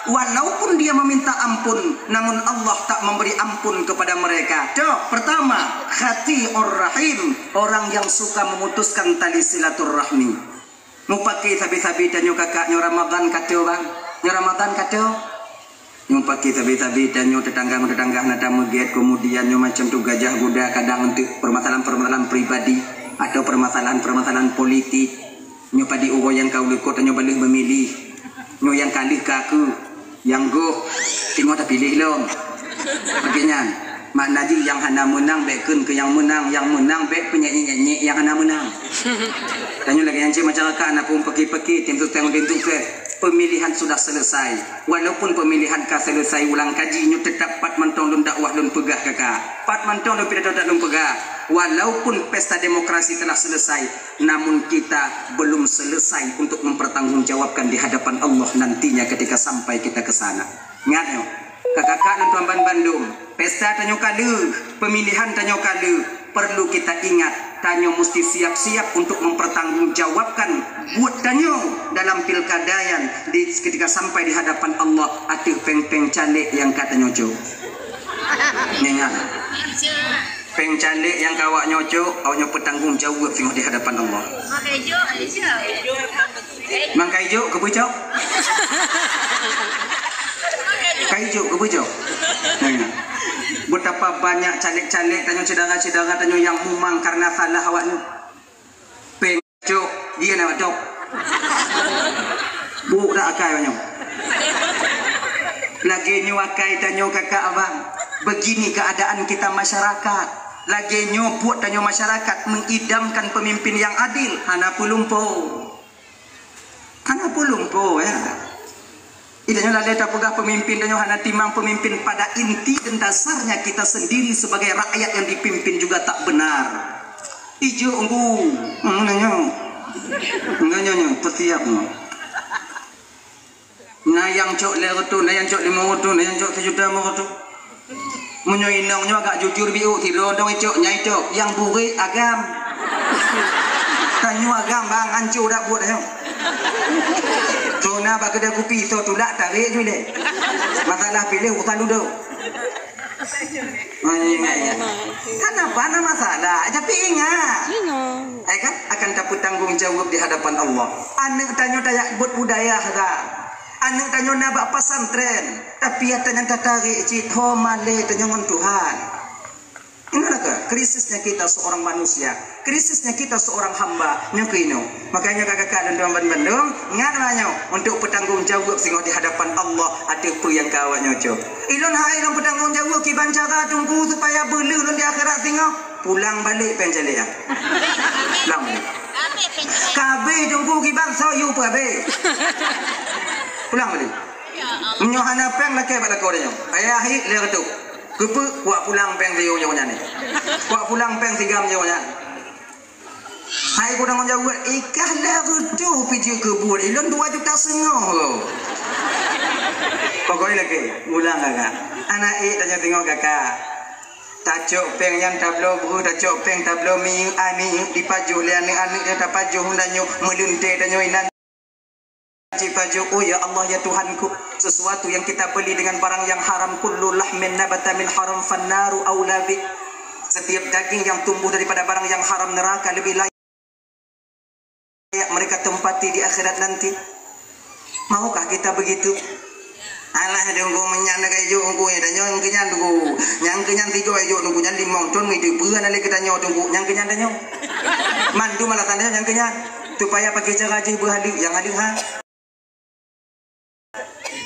walaupun dia meminta ampun, namun Allah tak memberi ampun kepada mereka. Pertama, khati'ur rahim, orang yang suka memutuskan tali silaturahmi. Mau pakai sabi-sabi dan kakak nyo Ramadan kata bang, nyo Ramadan kata nyo pakai sabi-sabi dan nyo tetangga nada meget, kemudian nyo macam tu gajah kuda kadang untuk permasalahan pribadi atau permasalahan politik. Nyo padi ugo yang kau lekot nyo balik memilih. Nyo yang kali kaku yang go tengok tak pilih long. Makanya makna ji yang hana menang bekun ke yang menang bek penyanyi yang hana menang. Dan nyo lagi yang cik masyarakat anak pun pergi tim tu tengok pemilihan sudah selesai. Walaupun pemilihan ka selesai ulang kaji nyo tetap pat mantong lun dakwah lun pegah kakak. Pat mantong lun pidato tak lun pegah. Walaupun pesta demokrasi telah selesai, namun kita belum selesai untuk mempertanggungjawabkan di hadapan Allah nantinya ketika sampai kita ke sana. Ingat nyo, kakak dan tuan Bandung, pesta tanyo kala, pemilihan tanyo kala, perlu kita ingat tanyo mesti siap-siap untuk mempertanggungjawabkan buat tanyo dalam pilkadayan ketika sampai di hadapan Allah ada peng-peng calik yang katanya jo. Ingat. Peng calik yang kawak nyocok, awaknya bertanggung jawab tengok di hadapan Allah. Mang kaijo ke bujok? Kaijo ke bujok? Betapa banyak calik-calik tanya saudara-saudara tanya yang mumang karena salah awaknya. Peng cok, dia nak cok. Bu dak akai banyak. Lagi nyu akai tanya kakak abang. Begini keadaan kita masyarakat. Lagi nyu buat tanya masyarakat mengidamkan pemimpin yang adil. Hana pulumpo ya. Idanya lalai tak pegah pemimpin dan hana timang pemimpin pada inti dan dasarnya kita sendiri sebagai rakyat yang dipimpin juga tak benar. Ijo unggu, nanya, petiap no. Nayang cok lerotu, nayang cok limotu, nayang cok sejuta motu. Menyoinongnya agak jujur biu tiru dong cok nyai cok yang buri agam. Tanyu agam bang hancur dak buat ayo. Zona bak kedai kopi so tulak tarik je deh. Masalah pilih urusan dulu. Kenapa ada masalah? Tapi ingat. Kan akan dapat tanggung jawab di hadapan Allah. Anak tanya dayak buat budaya dah. Anak tanya nak buat pesantren, tapi ya tanya tarik cik ho male tanya ngon Tuhan. Inilah ke krisisnya kita seorang manusia, krisisnya kita seorang hamba nyukino. Makanya kakak dan tuan Bandung ingat banyak untuk bertanggung jawab sehingga di hadapan Allah ada apa yang kawat nyoco. Ilon hai ilon bertanggung jawab ki bancara tunggu supaya belu di akhirat sehingga pulang balik penjalik ya. Pulang balik. Kabe tunggu ki bangsa yu pabe. Pulang balik. Menyohana peng laki pada kau dia. Ayah hit dia ketuk. Kepu kuat pulang peng dia punya ni. Kuat pulang peng tiga punya. Hai ku tanggung jawab ikah dah ketuk piju kebun. Ilon 2,5 juta. Pokoknya lagi pulang kakak. Anak tanya tengok kakak. Tajuk peng yang tablo buru, tajuk peng tablo mi ani dipajuh lian anak dia tak pajuh hundanyo melunte tanyo inan. Cipaju, oh ya Allah ya Tuhanku, sesuatu yang kita beli dengan barang yang haram, kullu lahmin nabata min haram fannaru aula bi. Setiap daging yang tumbuh daripada barang yang haram, neraka lebih layak mereka tempati di akhirat nanti. Maukah kita begitu? Alah dunggu menyana kayu unggu ya danyo yang kenyan dunggu. Yang kenyan 3 ayo dunggu nyan 5 ton ngidu beun ale kita nyo dunggu yang kenyan danyo. Mandu malah tandanya yang kenyan. Supaya pakai cara haji berhali yang hadir ha.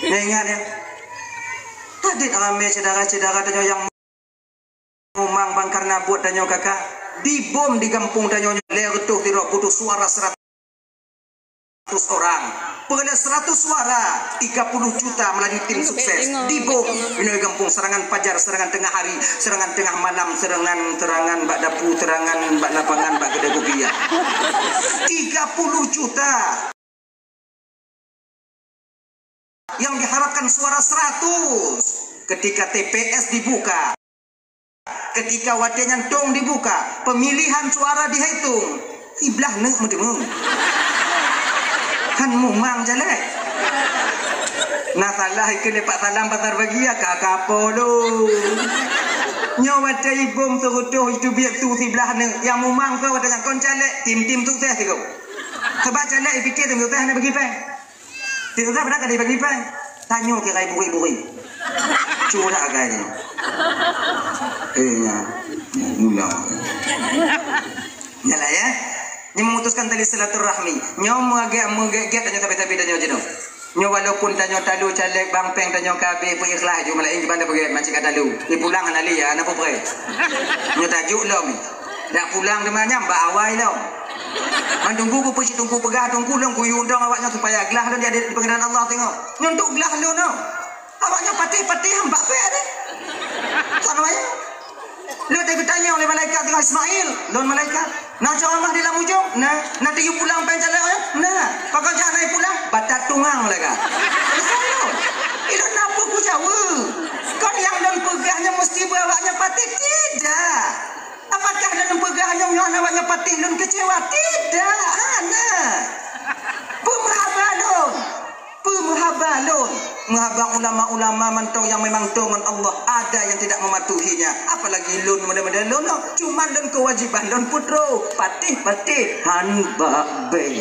Ingat ya. Tadi ramai saudara-saudara danyo yang ngomang bang karena buat danyo kakak dibom di kampung danyo lertuh tidak putus suara 100 orang. Pengenal 100 suara 30 juta melalui tim sukses dibom di kampung. Serangan fajar, serangan tengah hari, serangan tengah malam, serangan bak dapur, serangan bak lapangan, bak kedai kopi ya. 30 juta yang diharapkan suara 100 ketika TPS dibuka, ketika wadahnya dong dibuka, pemilihan suara dihitung sebelah nek medemung kan mumang jelek Nah salah ke lepak salam pasar bagi ya kakak polo. Nyawa cai bom serutuh itu biar tu sebelah ni yang mumang kau dengan kon calek tim sukses kau. Sebab calek fikir tim sukses nak bagi pai. Tim sukses pernah kali bagi pai. Tanya ke rai buri. Curah agak ni. Ya. Mula. Nyala ya. Nya memutuskan tali silaturahmi. Nyaw mengagak tanya tapi tanya je tu. Nyo walaupun tanya talu calek bampeng tanya kabe pu ikhlas ju malain di bandar pergi macam kata lu. Di pulang ali ya anak pupre. Nyo tajuk lom. Dak pulang demanya mbak awai lom. Man tunggu pu tunggu pegah tunggu long kuyu undang awaknya supaya gelah lu dia di pengenan Allah tengok. Nyo untuk gelah lu no. Awaknya patih hambak pe ada. Sana aja. Lu tanya oleh malaikat tengok Ismail, lon malaikat. Nak ceramah di dalam ujung, nah, nanti you pulang pengen jalan ya, nah, kalau jangan naik pulang, batat tungang mereka. Itu napa ku jawab? Kon yang dan pegahnya mesti bawanya patih tidak. Apakah dalam pegahnya yang awaknya patih dan kecewa tidak? Nah, pemahabalun, menghabang ulama-ulama mantau yang memang tongan Allah ada yang tidak mematuhinya. Apalagi lun mudah-mudahan lun cuma lun kewajiban lun putro patih hanba beng.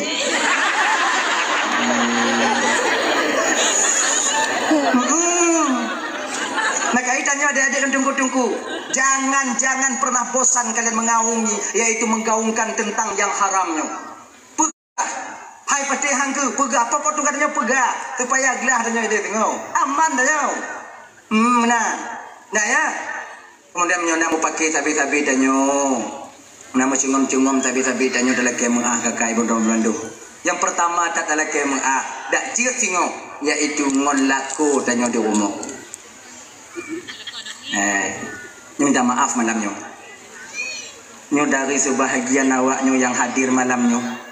Maka tanya adik-adik dan tunggu-tunggu. Jangan pernah bosan kalian mengaungi, yaitu menggaungkan tentang yang haramnya. Hai patih hangku, pegah apa tu katanya pegah supaya gelah tanya dia tengok. Aman dah jauh. Nah ya. Kemudian menyonak mau pakai sabi-sabi tanya. Nama cungom-cungom sabi-sabi tanya dalam kemah kakai bodoh-bodoh. Yang pertama tak dalam kemah dak jiut singo, yaitu ngon laku tanya di rumah. Minta maaf malamnya. Nyo dari sebahagian awaknya yang hadir malamnya.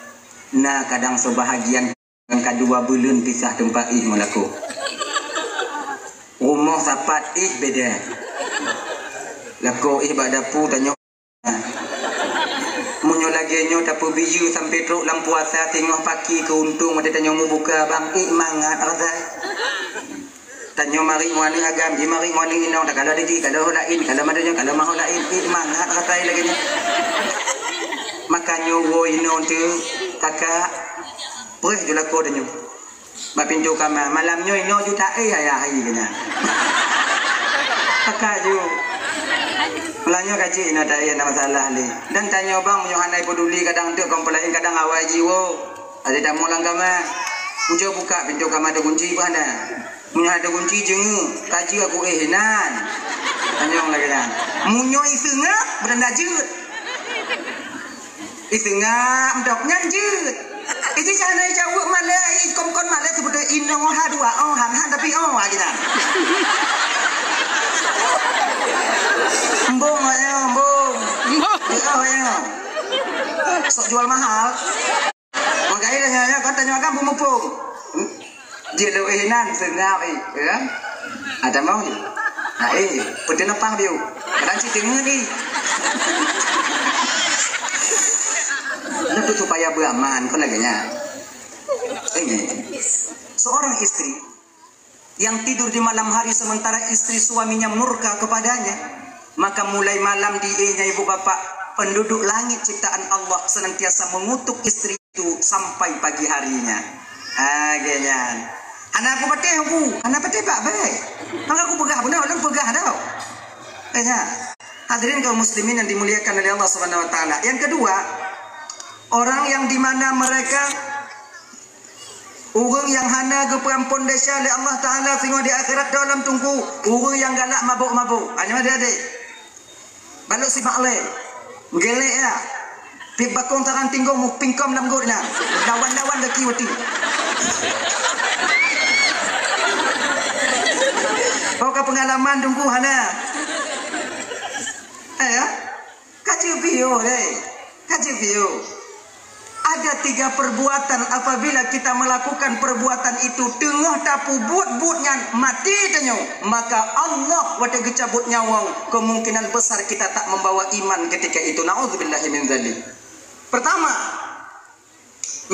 Nah kadang sebahagian yang kedua bulan pisah tempat melaku. Rumah sapat beda. Laku badapu tanya. Munyo lagi nyo tapu biyu sampai truk lampu puasa tengok pagi keuntung ada tanya mu buka bang mangat azai. Tanya mari muani agam di mari muani inong tak kalau di kalau lain kalau madanya kalau mau lain mangat azai lagi ni. Makanya wo inong tu kakak boleh jual kau denyo. Mak pintu kamar malamnya ino juta ayah kena. Kakak ju. Malamnya kaji ino tak ada masalah le. Dan tanya bang menyohanai peduli kadang tu komplain kadang awal jiwo. Ada tamu lang kamar. Ujo buka pintu kamar ada kunci pun ada. Munyo ada kunci jengu. Kaji aku hinan. Tanya lagi dah. Munyo isengak beranda jut. Isengak mdok nyanjut. Itu cara jawab malah kom-kom malah sebut inong dua han tapi lagi dah. Mbong ayo mbong. Ayo. Sok jual mahal. Makanya tanya kan tanya kan bumupung. Dia lu hinan sengak ya. Ada mau je. Putih napah biu. Kadang citeng ni. Itu supaya beraman kan laganya. Seorang istri yang tidur di malam hari sementara istri suaminya murka kepadanya, maka mulai malam dianya ibu bapak penduduk langit ciptaan Allah senantiasa mengutuk istri itu sampai pagi harinya. Agaknya. Anak aku patih pak baik. Anak aku pegah benar, orang pegah tau. Hadirin kaum muslimin yang dimuliakan oleh Allah Subhanahu wa taala. Yang kedua, orang yang dimana mereka orang yang hana ke perampun desa oleh Allah Ta'ala sehingga di akhirat dalam tunggu orang yang galak mabuk-mabuk hanya adik-adik baluk si maklek gelek ya pik bakong tarang tinggung mu pingkom dalam gurna lawan-lawan laki wati kau ke pengalaman tunggu hana kaji video kaji video. Ada 3 perbuatan apabila kita melakukan perbuatan itu tengah tapu buat-buatnya mati tanya maka Allah wada gecabut nyawang kemungkinan besar kita tak membawa iman ketika itu. Na'udzubillahi min dzalik. Pertama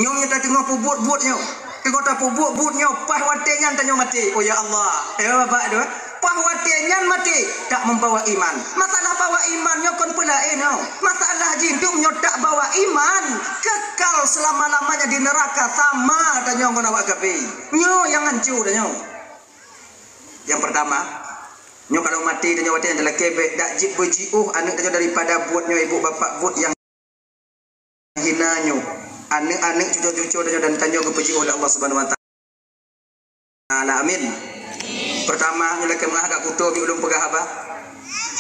nyomnya tak tengah buat-buatnya Tengok tak bubuk nyopah watenya tanya mati. Oh ya Allah. Bapak tu. Pah watenya mati tak membawa iman. Masalah bawa imannya kon pelain no. Masalah jindungnya tak bawa iman. Kekal selama-lamanya di neraka sama tanya kon awak kape. Nyo yang hancur tanya. Yang pertama, nyo kalau mati tanya watenya adalah kebek dak jib bejiuh anak tanya daripada buatnya ibu bapak buat yang hina nyo. Anak-anak cucu-cucu dan tanya kepuji oleh Allah Subhanahu wa taala. Amin. Pertama, nyalakan agak kutu bi ulum pegah apa?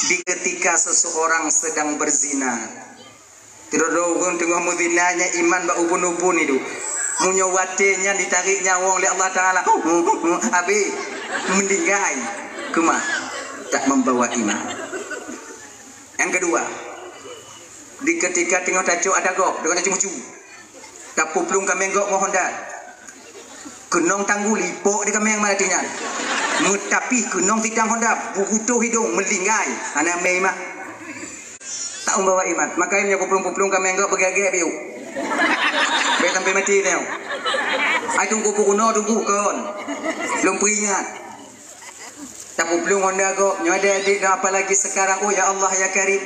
Di ketika seseorang sedang berzina. Tidak dogon tengah muzinanya iman ba ubun-ubun itu. Munyawatenya ditarik nyawang oleh Allah taala. Abi meninggai kemah tak membawa iman. Yang kedua, di ketika tengah tajuk ada gok dengan cucu. Tak puplung kami enggak mohon dah. Kenong tangguh lipok di kami yang malatinya. Tapi kenong tidang honda bukutuh hidung melinggai. Anak memang tak membawa iman. Makanya puplung-puplung kami enggak bergagak biu. Biar sampai mati dia. Ai tunggu pukuno tunggu kon. Belum peringat. Tak puplung honda kok. Nyo adik-adik dah apalagi sekarang. Oh ya Allah ya Karim.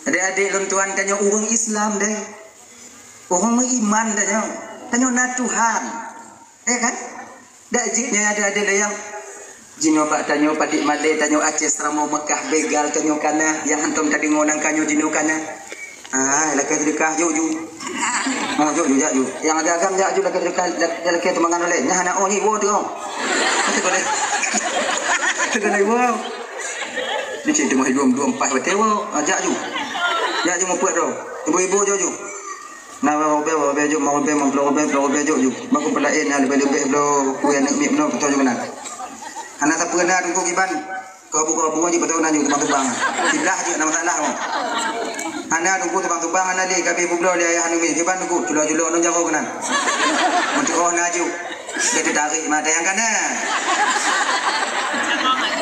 Adik-adik luntuan tanya orang Islam deh. Orang beriman tanya na Tuhan. Kan? Dak jiknya ada yang jino pak tanya padik Malay tanya Aceh Seramo Mekah begal tanya kana yang antum tadi ngonang kanyo jino kana. Laki sedekah yo. Oh yo ya yo. Yang agak-agak ya yo laki sedekah laki temangan oleh. Nya anak oh ni wo tu. Tegak wo. Ni cik tengok hidup 24 betul wo. Ajak yo. Ya yo mau buat do. Ibu-ibu jo. Nah, mau beli jo. Baku pelain lebih belo kuya nak mip no betul juga nak. Anak tak pernah tunggu kiban. Kau buka aja betul nanya tebang-tebang. Tidak je nama salah mo. Anak tunggu tebang-tebang anak dia kapi bublo dia ayah anu mi kiban tunggu julo-julo no jago kenan. Untuk oh naju. Dia ditarik mata yang kana.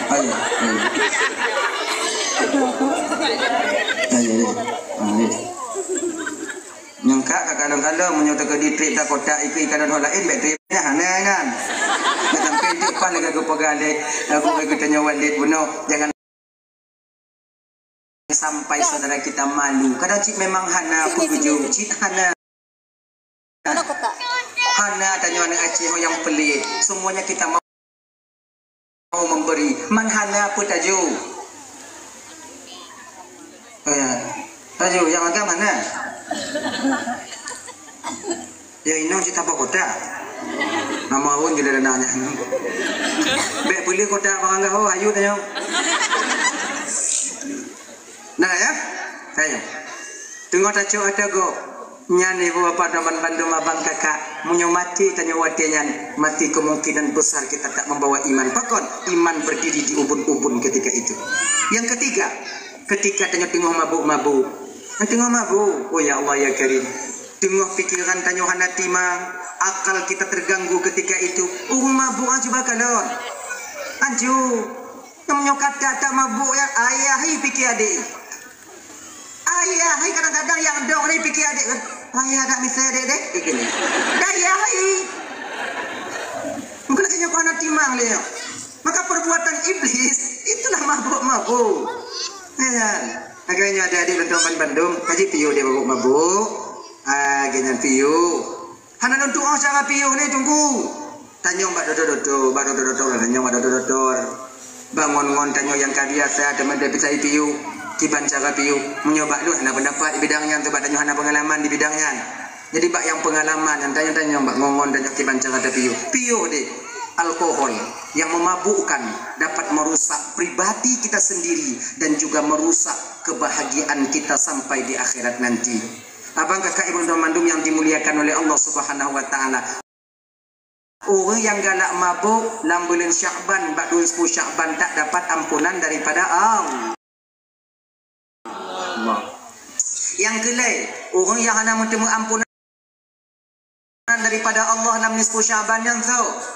Ayo. Nyangka kadang-kadang menyatakan di trip tak kotak ikan dan hal lain baik tripnya hana kan. Macam pendek pan lagi aku pegalik aku bagi tanya walid bunuh jangan sampai saudara kita malu. Kadang cik memang hana pun bujung cik hana. Hana tanya anak Aceh yang pelik. Semuanya kita mau memberi. Man hana pun taju. Taju yang agak mana? Ya ini kita bawa kota. Nama pun gila dananya. Bek beli kota bangga oh ayu tanya. Nah ya, ayo. Tengok tacu ada go. Nyani bapak teman bandung abang kakak menyomati tanya watinya mati kemungkinan besar kita tak membawa iman. Pakon iman berdiri di ubun-ubun ketika itu. Yang ketiga, ketika tengok mabuk-mabuk. Tengok mabuk. Oh ya Allah ya Karim. Tengok pikiran tanya hati mang. Akal kita terganggu ketika itu. Mabuk aja bakalon. Anju. Namanya kata tak mabuk ya ayah pikir adik. Ayah kadang-kadang yang dong ni pikir adik. Ayah tak misal adik dek. Ayah mungkin tanya kau hati mang dia. Maka perbuatan iblis itulah mabuk-mabuk. Ya. Agaknya ada adik teman Bandung, kaji piu dia mabuk. Agaknya piu. Hana nonton cara piu ni tunggu. Tanya mbak dodor, tanya mbak dodor. Bangun tanya yang kabiasa teman dia bisa piu. Kiban cara piu. Menyoba lu hana pendapat di bidangnya, tempat tanya hana pengalaman di bidangnya. Jadi mbak yang pengalaman yang tanya mbak ngongon tanya kiban cara piu. Piu deh. Alkohol yang memabukkan dapat merusak pribadi kita sendiri dan juga merusak kebahagiaan kita sampai di akhirat nanti. Abang kakak ibu mandum yang dimuliakan oleh Allah Subhanahu wa taala. Orang yang galak mabuk lambulan Syakban, ba'dul 10 Syakban tak dapat ampunan daripada Allah. Yang kelai, orang yang hanya bertemu ampunan daripada Allah dalam 10 Syakban yang tahu.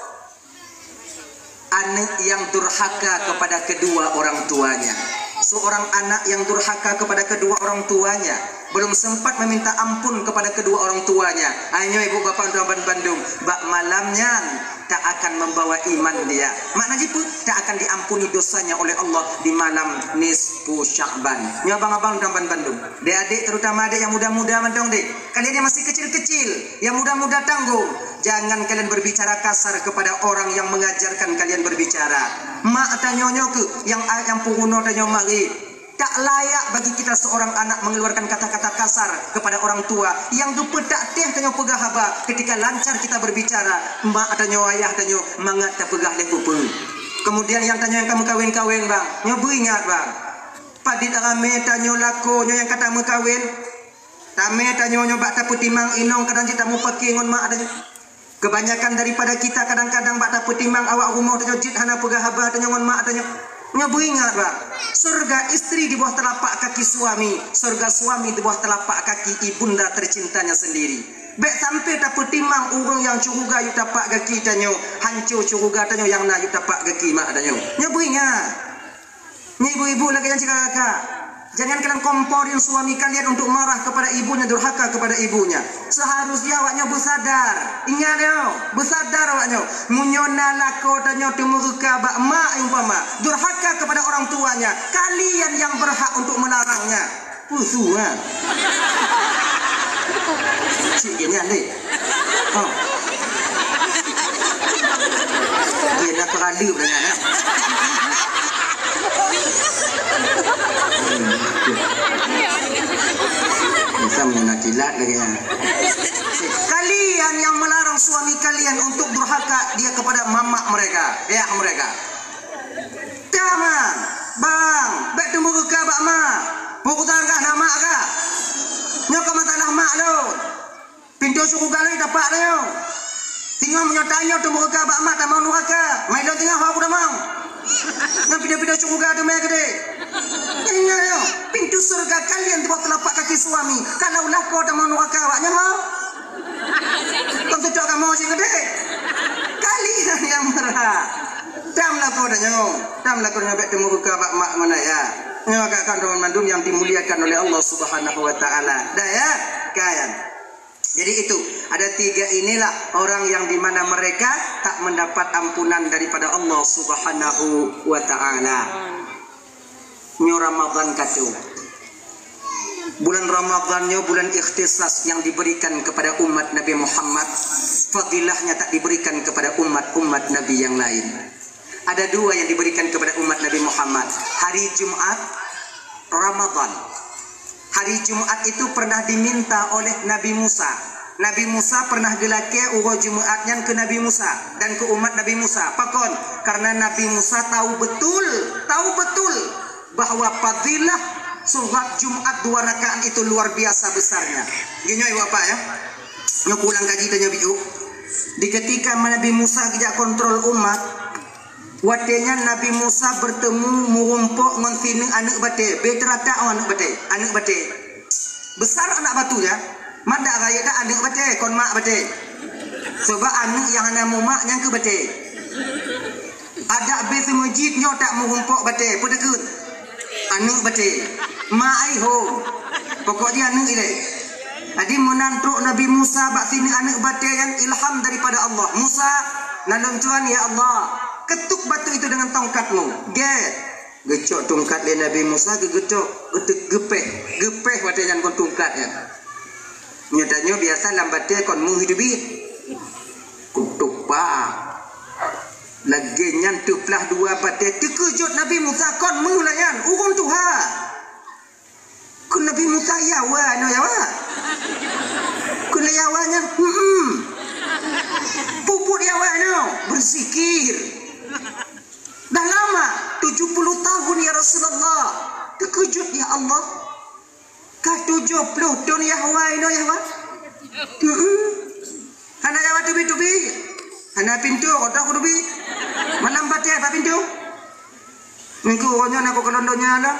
Anak yang durhaka kepada kedua orang tuanya. Seorang anak yang durhaka kepada kedua orang tuanya belum sempat meminta ampun kepada kedua orang tuanya. Ayo ibu bapak orang Bandung, bak malamnya tak akan membawa iman dia. Maknanya pun tak akan diampuni dosanya oleh Allah di malam nisfu Sya'ban. Nyo abang-abang orang Bandung, adik terutama adik yang muda-muda mendong dek. Kalian yang masih kecil-kecil, yang muda-muda tanggung, jangan kalian berbicara kasar kepada orang yang mengajarkan kalian berbicara. Mak tanya nyoku yang penguno tanya mari. Tak layak bagi kita seorang anak mengeluarkan kata-kata kasar kepada orang tua yang dupa tak teh tanya pegah haba ketika lancar kita berbicara. Mak tanya ayah tanya mangat tak pegah leh pupu. Kemudian yang tanya yang kamu kawin-kawin bang, nyo ingat bang. Padit rame tanya lako nyo yang kata mu kawin. Tame tanya nyo bak tak putimang inong kadang kita mu pakai ngon mak tanya. Kebanyakan daripada kita kadang-kadang bak tak putimang awak rumah tanya jit hana pegah haba tanya ngon mak tanya. Nyabu ingat bang, surga istri di bawah telapak kaki suami, surga suami di bawah telapak kaki ibunda tercintanya sendiri. Bek sampai tak petimang urung yang curuga yu tapak kaki tanyo, hancur curuga tanyo yang na yu tapak kaki mak tanyo. Nyabu ingat, ni ibu-ibu lagi yang cakap kakak. Jangan kalian komporin suami kalian untuk marah kepada ibunya, durhaka kepada ibunya. Seharusnya awaknya bersadar. Ingat yo, bersadar awaknya. Munyona lako tanyo temurka bak mak umpama, durhaka kepada orang tuanya. Kalian yang berhak untuk melarangnya. Pusuha. Cik gini ande. Oh. Dia nak teradu dengan ya. Bisa menyakilat lagi ya. Kalian yang melarang suami kalian untuk durhaka dia kepada mamak mereka, ayah mereka. Jangan, bang, bek temu ke bak mak. Pukul tangkah nama kah? Nyok masalah mak lo. Pintu suku galai dapat lo. Tinggal menyotanya temu ke bak mak tak mau durhaka. Mai lo tinggal aku dah mau. Nah pindah-pindah suku gade mai gede. Ingat yo, pintu surga kalian di bawah telapak kaki suami. Kalaulah kau tak mau durhaka awaknya mau. Kau tidak akan mau sih gede. Kalian yang berhak. Damlah kau dah nyong. Damlah kau nyabek temu ke bak mak mana ya. Nyok akan teman mandum yang dimuliakan oleh Allah Subhanahu wa taala. Dah ya, kalian. Jadi itu, ada tiga inilah orang yang dimana mereka tak mendapat ampunan daripada Allah Subhanahu wa ta'ala. Nyo Ramadan katu. Bulan Ramadannya bulan ikhtisas yang diberikan kepada umat Nabi Muhammad. Fadilahnya tak diberikan kepada umat-umat Nabi yang lain. Ada dua yang diberikan kepada umat Nabi Muhammad. Hari Jumat, Ramadan. Hari Jumat itu pernah diminta oleh Nabi Musa. Nabi Musa pernah gelake urut Jumatnya ke Nabi Musa dan ke umat Nabi Musa. Pakon, karena Nabi Musa tahu betul bahwa fadilah sholat Jumat 2 rakaat itu luar biasa besarnya. Gini ya Bapak ya. Nyo pulang kaji tanya biu. Di ketika Nabi Musa tidak kontrol umat, watenya Nabi Musa bertemu mengumpuk ngontining anak bate, beterata anak bate. Besar anak batunya, mada raya dak anak bate, kon mak bate. Sebab anak yang ana mak yang ke bate. Ada besi masjid nyo tak mengumpuk bate, pedekut. Anak bate. Mak ai ho. Pokoknya anak ile. Adi menantruk Nabi Musa bak sini anak bate yang ilham daripada Allah. Musa, nanon Tuhan ya Allah. Ketuk batu itu dengan tongkatmu. Gecok tongkat dia Nabi Musa gecok gepeh watenya kon tongkatnya. Nyatanya biasa lambatnya kon menghidupi. Kutuk pak. Lagi nyantuplah 2 bate terkejut Nabi Musa kon mengulayan urun Tuhan. Kun Nabi Musa yawa no yawa. Kun yawanya puput yawa no berzikir. Dah lama 70 tahun ya Rasulullah. Terkejut ya Allah. Ka 70 tahun ya Hawaii no ya Hawaii. Hana ya tubi. Hana pintu otak tubi. Malam bate apa pintu? Minggu onyo nak ko kolondonya lah.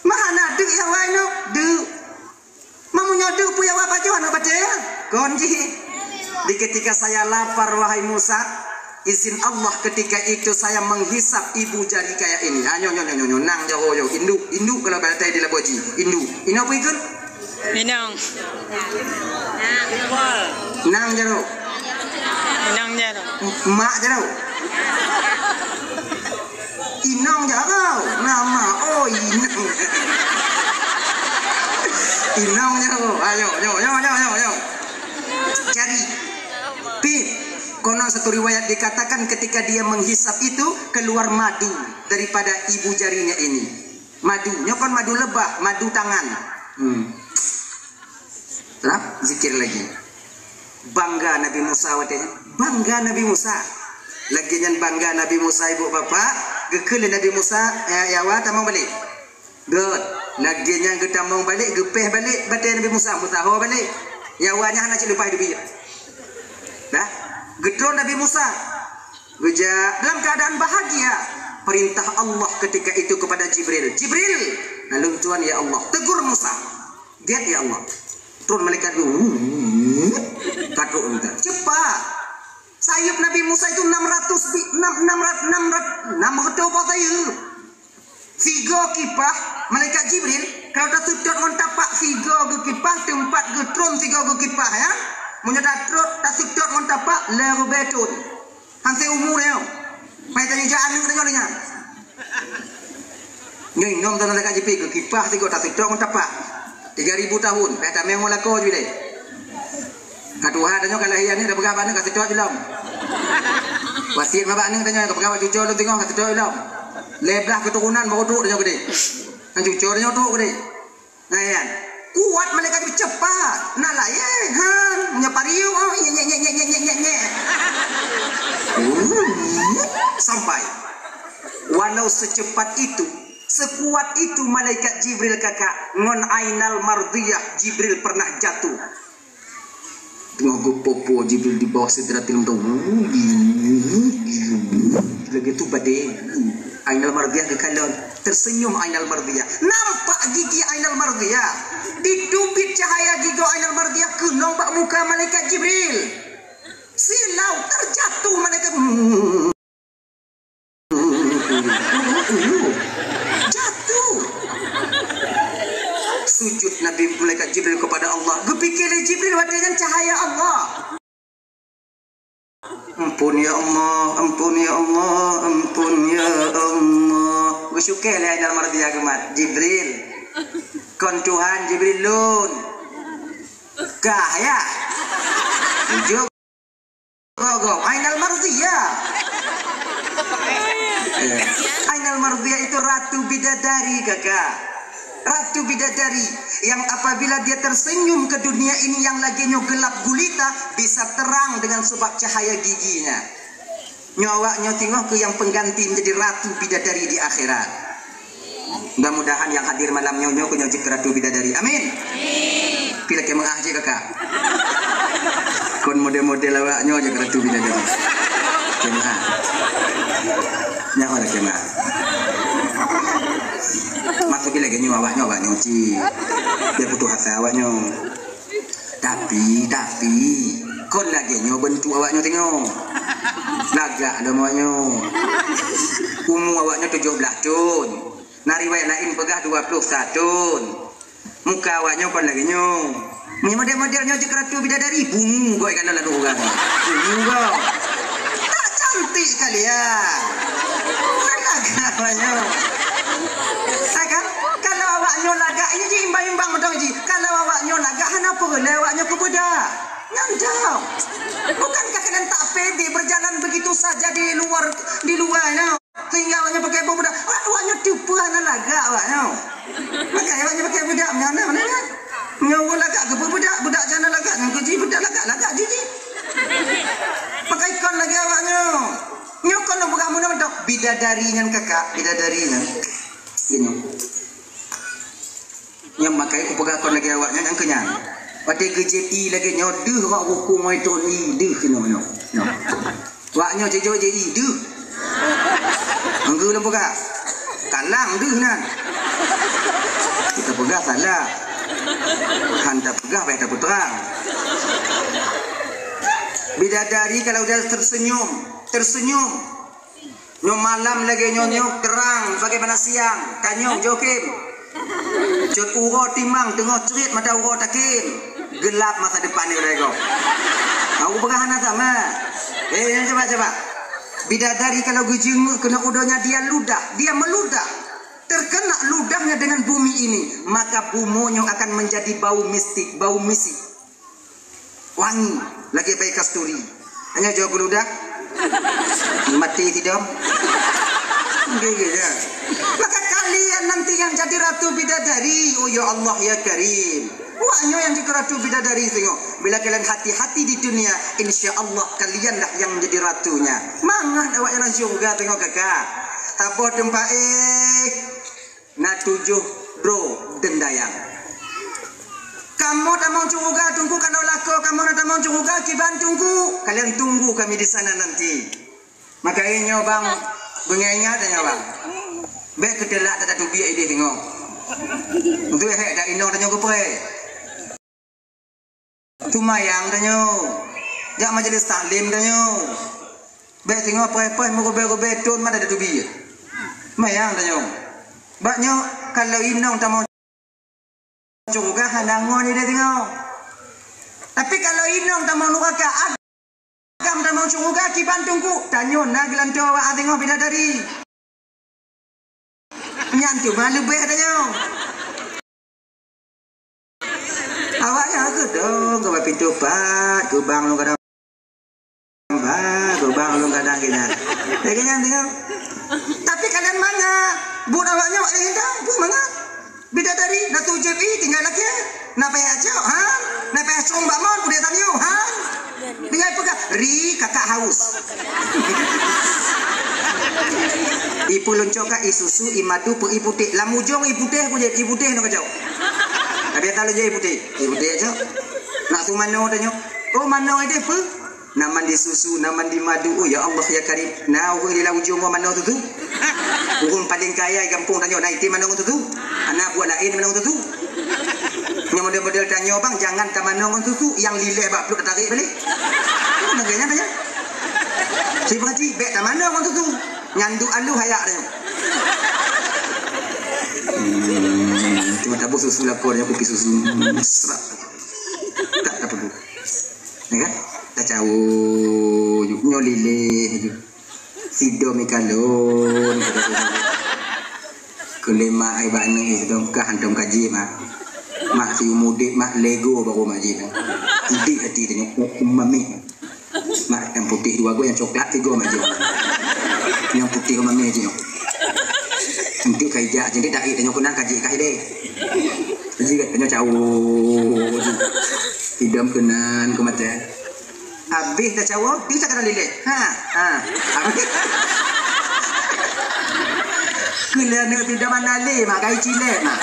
Mahana dek ya Hawaii no. Dek. Mamunya dek pu ya apa jo anak bate. Konji. Di ketika saya lapar wahai Musa, izin Allah ketika itu saya menghisap ibu jari kayak ini. Nyo nang jauh induk kalau batai di laboji induk. Ini apa ikut? Inang. Nang jaro. Inang jaro. Mak jaro. Inang jaro. Nama inang. Inang jaro. Ayo. Cari. Pit. Konon satu riwayat dikatakan ketika dia menghisap itu keluar madu daripada ibu jarinya ini. Madunya kan madu lebah, madu tangan. Terap, zikir lagi. Bangga Nabi Musa watanya. Bangga Nabi Musa. Lagi nyan bangga Nabi Musa ibu bapak. Gekele Nabi Musa ya tamang balik. Good. Lagi nyan getamang balik, gepeh balik batai Nabi Musa mutaho balik. Yawanya hana cik lupa hidup dia. Dah. Gedron Nabi Musa dalam keadaan bahagia. Perintah Allah ketika itu kepada Jibril. Jibril, lalu Tuhan ya Allah tegur Musa. Lihat ya Allah. Turun malaikat katuk minta cepat. Sayup Nabi Musa itu 600 Figo kipah malaikat Jibril kalau dah sudut montapak figo kipah tempat gedron figo kipah ya. Menyedot tak sudut montapak leru betun. Hanse umur ya. Mai tanya jaan ning tanya. Nyoi nom tanah dekat JP ke kipah tiga tak sudut montapak. 3000 tahun. Dah memang lako je deh. Katuha tanya kalau hian ni dah berapa ni kat sudut jelam. Wasiat mabak ni tanya kat berapa cucu lu tengok kat sudut jelam. Leblah keturunan baru duk tanya gede. Kan cucu tanya duk gede. Nah ya. Kuat malaikat cepat. Nak layan. Menyapariu. Sampai. Walau secepat itu, sekuat itu malaikat Jibril kakak. Ngon ainal mardiyah Jibril pernah jatuh. Tengah popo Jibril di bawah sidratil muntaha. Lagi tu badai. Ainal mardiyah kekalon. Tersenyum Ainal mardiyah. Nampak gigi Ainal mardiyah. Didubit cahaya gigi Ainal mardiyah ke nombak muka malaikat Jibril. Silau terjatuh malaikat. Jatuh. Sujud Nabi malaikat Jibril kepada Allah. Gepikir Jibril dengan cahaya Allah. Ampun ya Allah, ampun ya Allah, ampun ya Allah. Bersyukur lah Ainal mardiyah gemat. Jibril. Kon Tuhan Jibril lun. Kah ya? Tujuh. Gogong. Ainal mardiyah. Ainal mardiyah itu ratu bidadari kakak. Ratu bidadari yang apabila dia tersenyum ke dunia ini yang laginya gelap gulita bisa terang dengan sebab cahaya giginya. Nyawaknya tengok ke yang pengganti menjadi ratu bidadari di akhirat. Mudah-mudahan yang hadir malam nyonya ku nyojik ratu bidadari. Amin. Pilih ke mengahji kakak. Kon model-model awaknya aja ratu bidadari. Kemah. Nyawa lah kemah. Masuk lagi nyu awaknya ci. Dia butuh hati awaknya. Tapi kon lagi nyu bentuk awaknya tengok. Lagak ada awaknya. Umur awaknya 17 tahun. Nariwayat lain pegah 21 tahun. Muka awaknya kon lagi nyu. Model-modelnya je keratu bidadari bungu kau ikan dalam orang. Bungu kau. Tak cantik kali ya. Lagak awaknya. Kalau awaknya lagak ini je imbang-imbang betul je. Kalau awaknya lagak kenapa awaknya ke budak? Nyandau. Bukankah kalian tak pede berjalan begitu saja di luar no? Sehingga awaknya pakai budak. Awaknya tipu anak lagak awaknya. Makanya awaknya pakai budak mana? Nyawa lagak ke budak jangan lagak. Ngaji budak lagak jiji. Pakai kon lagi awaknya. Nyokon lo bukan mudah betul. Bidadarinya kakak, bidadarinya. Gini. Yang makai ku pegakon lagi awaknya yang kenyang. Pada GJT lagi nyoduh wak hukum itu ni duh no. Waknya jejo je duh. Anggu lah pegak. Kalang duh nan. Kita pegak salah. Handa pegak baik dapat terang. Bidadari kalau dia tersenyum tersenyum. Nyom malam lagi nyonyok terang bagaimana siang. Kanyong jokim. Cut uro timang tengok cerit mata uro takin. Gelap masa depan ni mereka. Aku berahana sama. Coba. Bidadari kalau gujung kena udonya dia meludah. Terkena ludahnya dengan bumi ini, maka bumunya akan menjadi bau mistik, bau misi. Wangi, lagi baik kasturi. Hanya jawab ludah. Mati tidak? Ya. Maka kalian nanti yang jadi ratu bidadari. Oh ya Allah ya Karim. Wahnya yang jadi ratu bidadari tengok. Bila kalian hati-hati di dunia, insya Allah kalianlah yang menjadi ratunya. Mangat awak yang syurga tengok kakak. Apa tempat na 7 bro dendayang. Kamu tak mau curuga tunggu kalau lako kamu tak mau curuga kiban tunggu. Kalian tunggu kami di sana nanti. Maka inyo bang bengengat tanya bang. Baik kedelak tak ada biak ide tengok. Untuk dak ino tanya ko pre. Tumayang tanya. Jak majelis taklim tanya. Baik tengok pre mo gobe tun mana ada biak. Mayang tanya. Baknya kalau inong tak mau curuga handangon dia tengok. Tapi kalau inong tak mau nuraka agam tak mau curuga kiban tunggu. Tanya nak gelanto awak tengok bidadari. Nyantu mana lebih tanya. Awak yang ke dong ke pintu pat, ke bang lu kadang. Ke bang lu kadang gini. Tengok. Tapi kalian mana? Bu awaknya dah, bu mana? Bidadari na tu JP tinggal lagi. Na payah aja, ha? Na payah combak mon udah tanya, ha? Tinggal pegang ri kakak haus. Ipu loncok ka isusu imadu pu ipu teh. Lamujong ipu teh pu ipu teh no kajau. Tapi tak lu je ipu teh. Ipu teh aja. Nak tu mano tanya. Oh mano ide pu? Naman di susu, naman di madu. Oh ya Allah ya Karim. Nah, aku di ujung mana tu? Urun paling kaya di kampung tanya, nah itu mana tu? Anak buat lain mana tu? Yang model-model tanya bang, jangan ke mana tu? Yang lilih bak peluk tarik balik. Mana gaya tanya? Si berarti bek ke mana tu? Nyandu alu hayak tanya. Cuma tabuk susu lapor, aku pergi susu serak. Tak perlu. Ya kan? Tak jauh, nyolile, sido mikalon, kelima ai bana itu kah hantam kaji mak si mudik mak lego baru maji putih hati tanya mami mak yang putih 2 gue yang coklat 3 maji yang putih mami aja nanti kaija jadi tak tanya kunang kaji kah deh jadi tanya jauh idam kenan kematian. Habis dah cawak, dia cakap lilih. Habis. Kena nak tidak mana leh, mak kai cilek mak.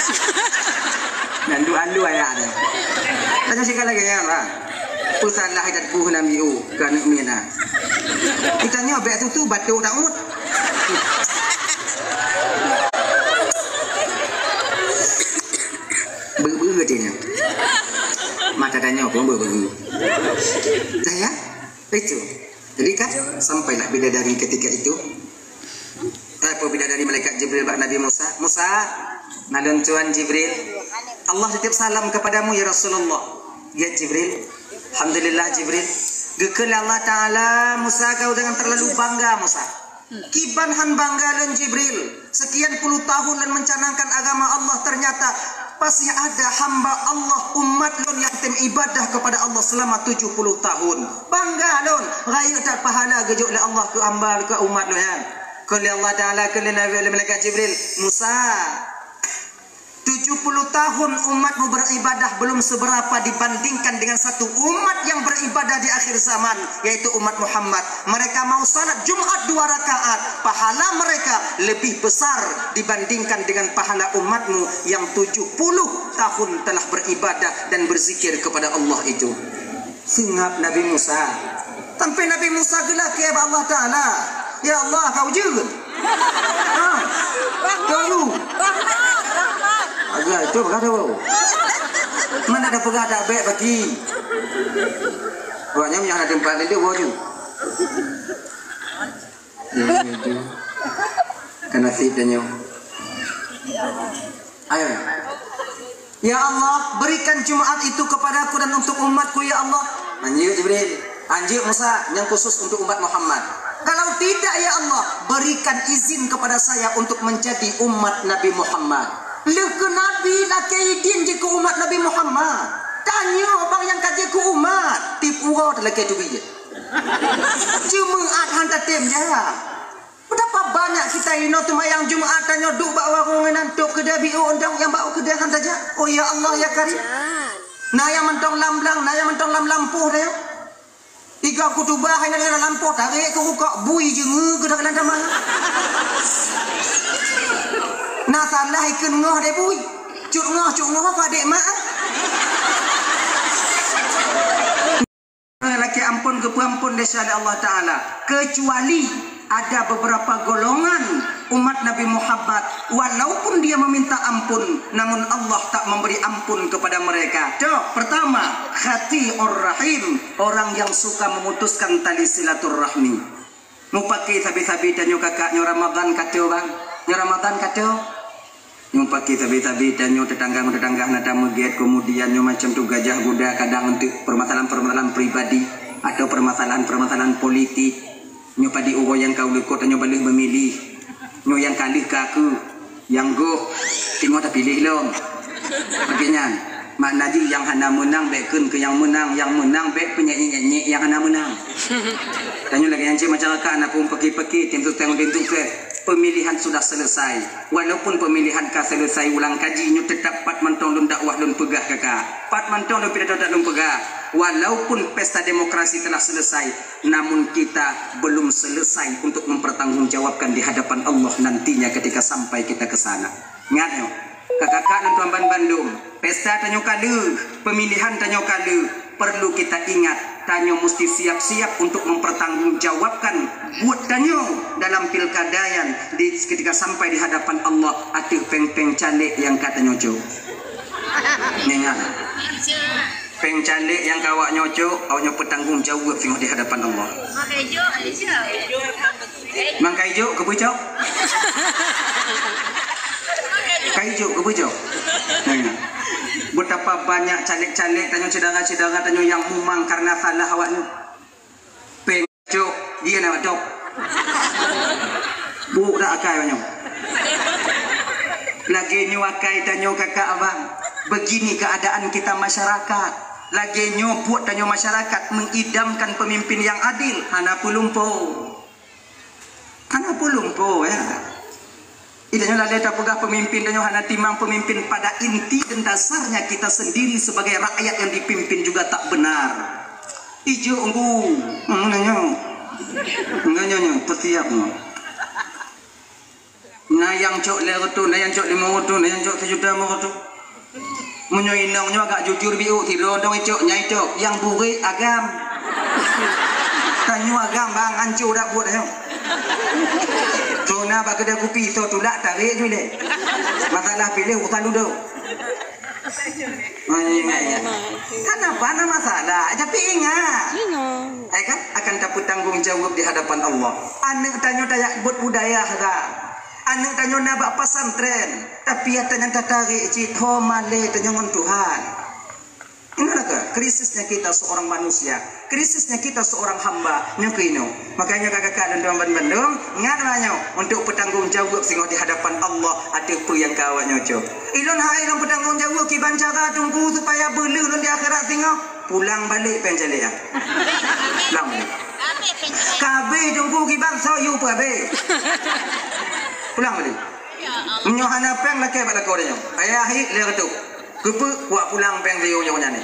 Nandu alu ayat dia. Tanya sekali lagi ya, mak. Pusalah hidat buh namiu, kerana mina. Kita nyo bek tu batuk tak mut. Ber dia. Mata tanya pun ber. Saya itu. Jadi kan sampailah bidadari ketika itu. Apa bidadari malaikat Jibril bak Nabi Musa. Musa, nalun Tuhan Jibril. Allah titip salam kepadamu ya Rasulullah. Ya Jibril. Alhamdulillah Jibril. Gekal Allah Ta'ala Musa kau jangan terlalu bangga Musa. Kiban han bangga dan Jibril. Sekian puluh tahun dan mencanangkan agama Allah ternyata pasti ada hamba Allah umat lon yang tem ibadah kepada Allah selama 70 tahun. Bangga lon. Raya tak pahala gejuk oleh Allah ke hamba ke umat lon ya. Kali Allah Ta'ala kali Nabi malaikat Jibril. Musa 70 tahun umatmu beribadah belum seberapa dibandingkan dengan satu umat yang beribadah di akhir zaman, yaitu umat Muhammad. Mereka mau salat Jumat 2 rakaat, pahala mereka lebih besar dibandingkan dengan pahala umatmu yang 70 tahun telah beribadah dan berzikir kepada Allah itu. Singap Nabi Musa. Sampai Nabi Musa gelak ke Allah Ta'ala. Ya Allah, kau juga. Kau agak itu berkata mana ada pegang tak baik bagi buatnya yang ada tempat itu wajib Itu. Karena sidanya. Ayo. Ya Allah, berikan Jumat itu kepadaku dan untuk umatku ya Allah. Anjir Jibril, anjir Musa yang khusus untuk umat Muhammad. Kalau tidak ya Allah, berikan izin kepada saya untuk menjadi umat Nabi Muhammad. Leke Nabi laki idin je ke umat Nabi Muhammad. Tanya bang yang kaji ke umat. Tipu orang laki tu bija. Cuma hantar tim je. Betapa banyak kita ini tumayang Jumat tanya duk bak warung nantuk kedai biu undang yang bak kedai han saja. Oh ya Allah ya Karim. Nah yang mentong lamblang, nah yang mentong lam lampuh dia. Tiga kutubah hai nak lampuh tarik ke rukak bui je ke dalam damai. Nah salah ikan ngah dia bui. Cuk ngah apa dek mak. Laki ampun ke ampun daripada Allah Taala kecuali ada beberapa golongan umat Nabi Muhammad walaupun dia meminta ampun namun Allah tak memberi ampun kepada mereka. Pertama, khati'ur rahim, orang yang suka memutuskan tali silaturahmi. Mau pakai sabi-sabi dan kakak nyo Ramadan kata bang, nyo Ramadan kata nyo pakai sabi-sabi dan nyo tetangga nada meget kemudian nyo macam tu gajah kuda kadang untuk permasalahan pribadi atau permasalahan politik. Nyo padi ugo yang kau lekot nyo balik memilih nyo yang kalih ke aku yang go tengok tak pilih lom bagian makna je yang hana menang bekun ke yang menang bek penyanyi yang hana menang tanya lagi yang cik masyarakat nak pun pergi tim tengok pemilihan sudah selesai walaupun pemilihan ka selesai ulang kaji nyo tetap pat mantong lun dakwah lun pegah kakak pat mantong lun pidato tak lun pegah walaupun pesta demokrasi telah selesai namun kita belum selesai untuk mempertanggungjawabkan di hadapan Allah nantinya ketika sampai kita ke sana. Ingat nyo kakak dan tuan Bandung pesta tanyo kali pemilihan tanyo kali perlu kita ingat tanyo mesti siap-siap untuk mempertanggungjawabkan buat tanyo dalam pilkadayan ketika sampai di hadapan Allah atuh peng-peng calik yang kata nyojo ingat peng calik yang kawak nyojo awaknya bertanggungjawab tengok di hadapan Allah mangkaijo kebucok kaijo kebucok betapa banyak calik-calik tanyo cedera-cedera tanyo yang mumang karena salah awaknya pengcok dia nak dok bu dak akai banyak lagi nyu akai tanyo kakak abang begini keadaan kita masyarakat lagi nyu buat tanyo masyarakat mengidamkan pemimpin yang adil hana pulumpo ya. Idanya lah leta pegah pemimpin dan hana timang pemimpin pada inti dan dasarnya kita sendiri sebagai rakyat yang dipimpin juga tak benar. Ijo enggu nanya tersiap no. Nah yang cok lerotu, nah yang cok lima rotu, nah yang cok 7 juta rotu. Menyoinongnya agak jujur biu tidur dong cok nyai cok yang buri agam. Tanyu agam bang hancur dak buat dah. Zona bagi dia kopi so tulak tarik je le. Masalah pilih urusan dulu. Kenapa ada masalah? Tapi ingat. Kan akan dapat tanggung jawab di hadapan Allah. Anak tanya dayak buat budaya dah. Anak tanya nak pesantren. Tapi tanya tarik cik ho male tanya ngon Tuhan. Inilah ke krisisnya kita seorang manusia, krisisnya kita seorang hamba nyukino. Makanya kakak dan tuan Bandung ngadanya untuk bertanggung jawab sehingga di hadapan Allah ada apa yang kawat nyoco. Ilon hai ilon bertanggung jawab ki bancara tunggu supaya belu lon di akhirat sehingga pulang balik penjale ya. Pulang balik. Kabe tunggu ki bangsa yu pabe. Pulang balik. Menyohana peng laki pada kau dia. Ayah hi le tu. Kupu kuat pulang peng dia nyonya ni.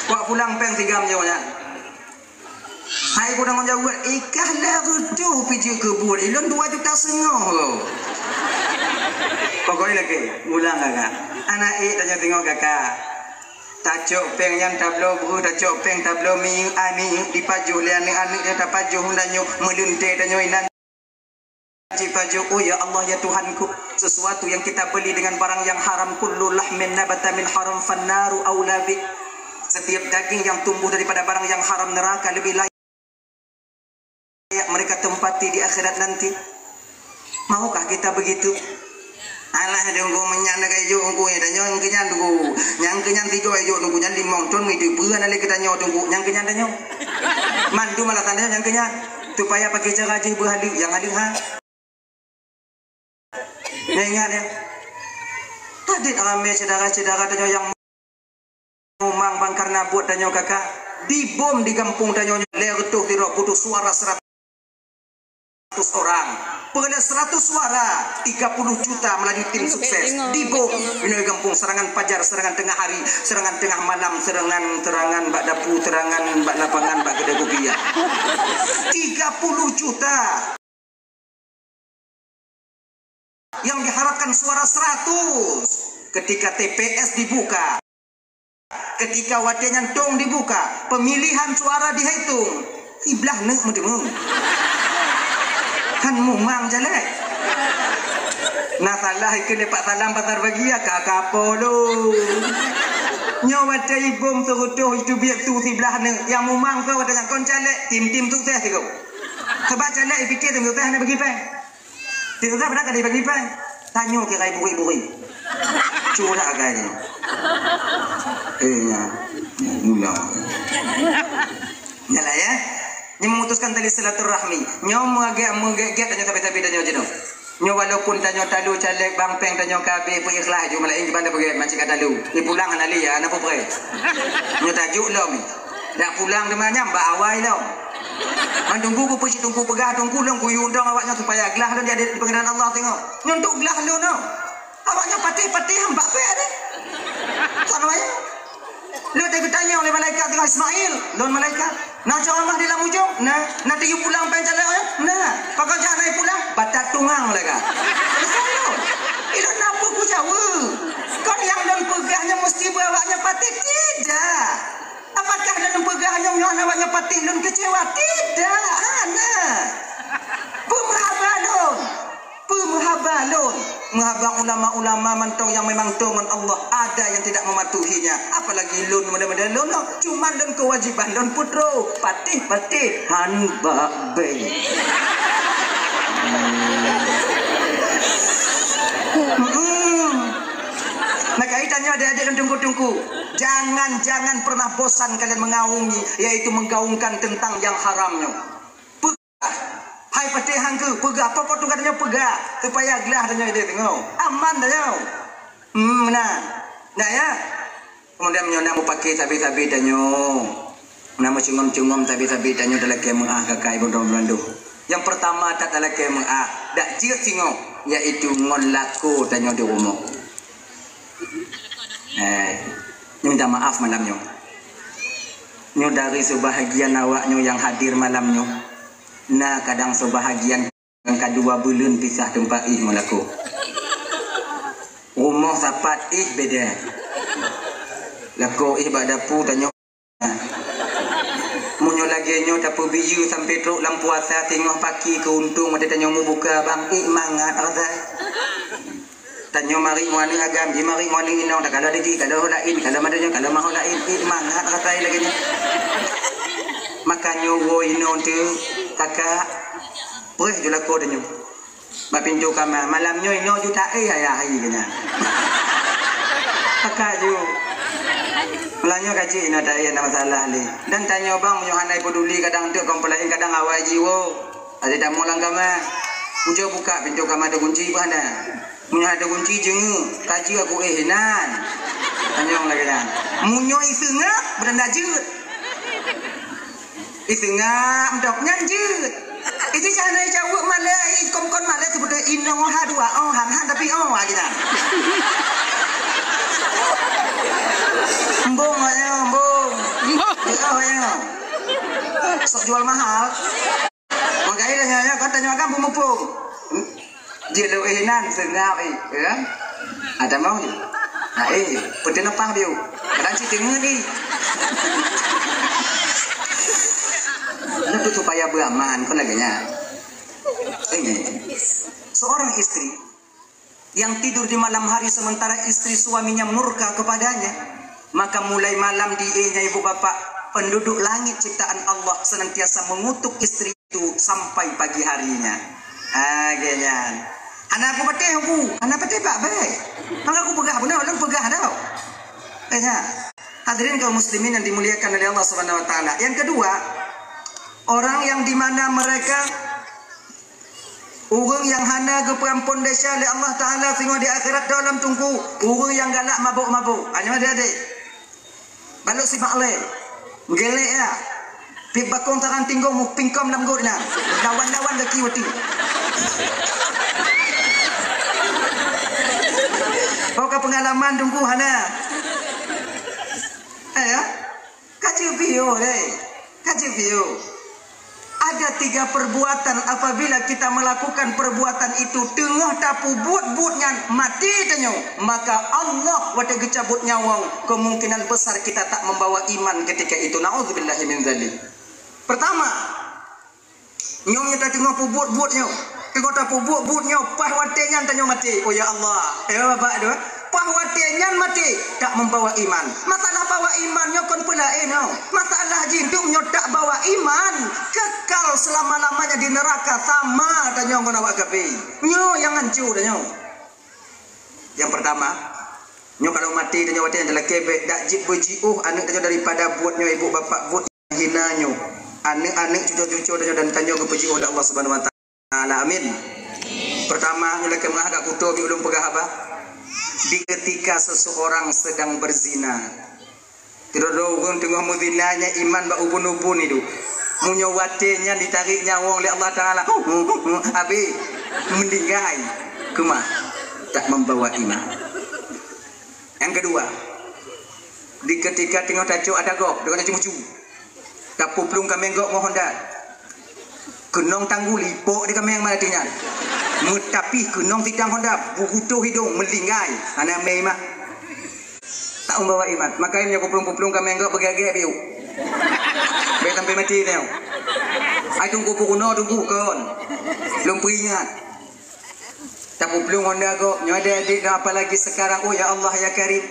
Kuat pulang peng tigam nyonya. Hai ku nang jawab ikah lah tu piji kebur ilon 2,5 juta. Pokoknya lagi ulang kakak. Anak tanya tengok kakak. Tajuk peng yang tablo buru tajuk peng tablo mi ani dipajuh lian anak dia tapajuh ndanyo melunte tanyo inan. Cipaju, oh ya Allah ya Tuhanku, sesuatu yang kita beli dengan barang yang haram kullu lahmin nabata min haram fannaru aula bi. Setiap daging yang tumbuh daripada barang yang haram neraka lebih layak mereka tempati di akhirat nanti? Maukah kita begitu? Alah dengku menyan kay jo ngku ya danyo kenyan dengku. Nyang kenyan tigo jo dengku nyan limong ton mi tu beun ale kita nyo dengku nyang kenyan danyo. Mandu malah tandanya nyang kenyan. Supaya pakai cara je berhadi yang hadir ha. Ingat ya. Tadi ramai saudara-saudara danyo yang ngomang bangkar nabut danyo kakak. Dibom di kampung danyo lertuh tiro putus suara 100 orang. Pengedah 100 suara 30 juta melalui tim sukses. Dibom ini kampung, serangan fajar, serangan tengah hari, serangan tengah malam, serangan bak dapu, serangan bak lapangan, bak kedai kopi ya. 30 juta yang diharapkan suara 100 ketika TPS dibuka, ketika wadahnya dong dibuka, pemilihan suara dihitung, iblah nek mendemung kan mumang jelek. Nah salah ikut Pak Salam pasar bagia kakak polo. Nyawa dari bom terutuh itu biar tu sebelah ni yang mumang tu ada yang kon jelek tim sukses tu. Sebab jelek fikir tim sukses nak bagi pen. Tim sukses berapa kali bagi pen? Tanya ke kai buri-buri. Curah agaknya. Ya. Mula. Nyala ya. Nyo memutuskan tali silaturahmi. Nyo mengagak tanya tapi tanya je dong. Nyo walaupun tanya talu caleg bangpeng tanya kabe pu ikhlas ju malain banda pergi macam kata talu. Di pulang anali ya anak pupre. Nyo tajuk lom. Dak pulang demanya mbak awai lom. Mandunggu ku puji tunggu pegah tunggu long ku undang awaknya supaya gelah lo dia di pengadilan Allah tengok. Nyo untuk gelah lo no. Awaknya patih-patih hamba pe ada. Sama aja. Lo tanya oleh malaikat dengan Ismail, lon malaikat. Nak ceramah di dalam ujung, nanti you pulang pencalek ya. Pakai jangan naik pulang, batat tungang mereka. Kalau itu nampak ku jauh. Kau yang dan pegahnya mesti bawanya patih tidak. Apakah dan pegahnya yang awaknya patih lon kecewa tidak? Pemahabalon. Menghabang ulama-ulama mantau yang memang tuhan Allah ada yang tidak mematuhinya. Apalagi lun mudah-mudahan lun cuma dan kewajiban dan putro patih hanba bay. Maka itanya adik-adik dan tunggu-tunggu. Jangan pernah bosan kalian mengaungi, yaitu menggaungkan tentang yang haramnya. Hai patih hangku, pegah apa kau tu katanya pegah supaya gelah tanya dia tengok. Aman dah jauh. Nah ya. Kemudian menyonak mau pakai sabi-sabi tanya. Nama cungom-cungom sabi-sabi tanya dalam kemah kakak ibu Belandu. Yang pertama tak dalam kemah dak jiut singok, yaitu ngon laku tanya di rumah. Minta maaf malamnya. Nyo dari sebahagian awaknya yang hadir malamnya. Nah kadang sebahagian yang kedua bulan pisah tempat melaku. Rumah sapat beda. Laku badapu tanya. Munyo lagi nyo tapu biyu sampai truk lam puasa tengok pagi ke untung ada tanya mu buka bang mangat azai. Tanya mari muani agam di mari muani inong kalau ada di kalau lain kalau madanya kalau mau lain mangat azai lagi ni. Makanya wo inong tu kakak boleh je laku dia nyo. Mak pintu kamar malam nyo ino ju tak ayah hari kena. Kakak ju. Malamnya kaji ino tak ayah masalah ni. Dan tanya bang menyohanai peduli kadang tu komplain kadang awal jiwa. Ada tamu lang kamar. Ujo buka pintu kamar ada kunci pun ada. Munyo ada kunci jengu. Kaji aku hinan. Tanya lagi kan. Munyo isengak beranda jut. Isengak mdok nyanjut. Itu cara jawab malai kom-kom malai sebut inong dua han tapi lagi dah. Mbong ayo mbong. Ayo. Sok jual mahal. Makanya dah kan tanya kan pumupung. Dia lu hinan sengap ya. Ada mau je. Putih napang dia. Kadang cerita ni. Itu supaya beraman kan laganya. Seorang istri yang tidur di malam hari sementara istri suaminya murka kepadanya, maka mulai malam ibu bapak penduduk langit ciptaan Allah senantiasa mengutuk istri itu sampai pagi harinya. Ganyan. Anak aku patih aku. Anak patih pak baik. Maka aku pegah benar, orang pegah dah. Hadirin kaum muslimin yang dimuliakan oleh Allah Subhanahu wa taala. Yang kedua, orang yang di mana mereka urang yang hana ke perampun desa oleh Allah Taala sehingga di akhirat dalam tunggu urang yang galak mabuk-mabuk. Hanya adik-adik. Balok si Pak Le. Gelek ya. Pik bakong tarang tinggung mu pingkom dalam gut na. Lawan-lawan laki wati. Kau ke pengalaman tunggu hana. Ya. Kaji video deh. Kaji video. Ada 3 perbuatan apabila kita melakukan perbuatan itu tengah tapu buat-buatnya mati tanyo, maka Allah wada gecabut nyawang, kemungkinan besar kita tak membawa iman ketika itu. Nauzubillahi min dzalik. Pertama, nyong kita tengah pu buat-buatnya, tengah tapu buat-buatnya pas watenya tanyo mati. Oh ya Allah, bapak doa pas watenya mati tak membawa iman. Masalah bawa imannya kon pula masalah jindungnya tak bawa iman, kekal selama-lamanya di neraka sama tanya ngono awak gabe. Nyo yang hancur tanya. Yang pertama, nyo kalau mati tanya wate adalah kebek dak jip bejiuh anak tanya daripada buatnya ibu bapak buat hinanyo. Anak-anak cucu-cucu tanya dan tanya ke bejiuh Allah Subhanahu wa taala. Amin. Pertama, nyo lek mah gak kutu bi ulun pegah apa? Di ketika seseorang sedang berzina. Tidak dogon tengah muzinanya iman ba ubun-ubun itu. Munyawatenya ditarik nyawang oleh Allah Taala. Abi mendinggai kemah tak membawa iman. Yang kedua, di ketika tengah tajuk ada gok dengan cucu. Tapu plung kamenggok mohon dah. Kenong tangguli pok di kameng malatinya. Mutapi kenong tidang honda bukutuh hidung melinggai. Anak memang tak membawa iman. Makanya aku pelung-pelung kamenggok bergagak biu. Baik sampai mati tau. Ai tunggu pukuno tunggu kon. Belum peringat. Tapu pelung honda kok. Nyo adik-adik apalagi sekarang. Oh ya Allah ya Karim.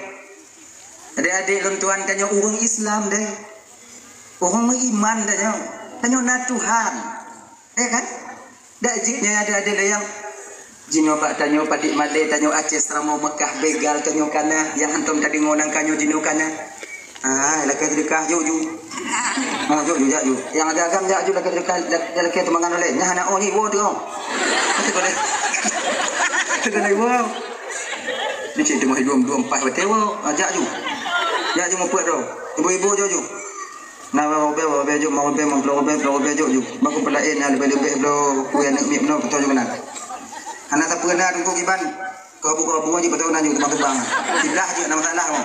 Adik-adik lontuan tanya orang Islam deh. Orang beriman tanya. Tanya na Tuhan. Kan? Dak jiknya ada yang jino pak tanyo padik male tanyo Aceh Seramo Mekah begal tanyo kana yang antum tadi ngonang kanyo jino kana. Laki dekah ju. Oh ju yang ada agam ju laki dekah laki tu mangan oleh. Nya anak ni wo tu. Itu boleh. Itu boleh wo. Ni cik tu mah 24 betul wo. Ajak ju. Ya ju mau buat tu. Ibu-ibu ju. Nah, mau bejo. Baku pelain lebih bro, ku yang mi no betul juga nak. Anak tak pernah tunggu kiban. Kau buku aja betul nanya tebang-tebang. Tidak je nama salah mo.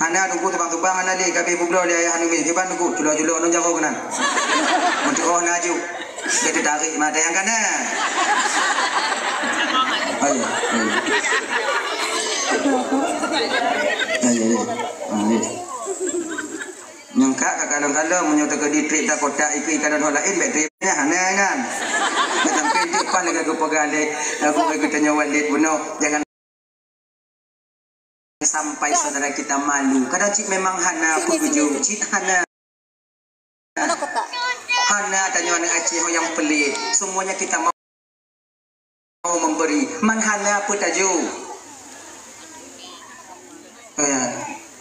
Anak tunggu tebang-tebang anak dia kabe bublo dia ayah anu mi kiban tunggu julo-julo no jago kenan. Untuk oh naju. Dia tarik mata yang kanan. Ayo. Nyangka kadang-kadang menyota ke ditrik tak kotak ikut ikan dan lain baterainya hanan. Macam pintu pan dekat kepegale aku bagi tanya walid buno jangan sampai saudara kita malu. Kadang cik memang hana puju cik hana. Hana tanya anak Aceh yang pelit. Semuanya kita mau memberi. Man hana pun taju.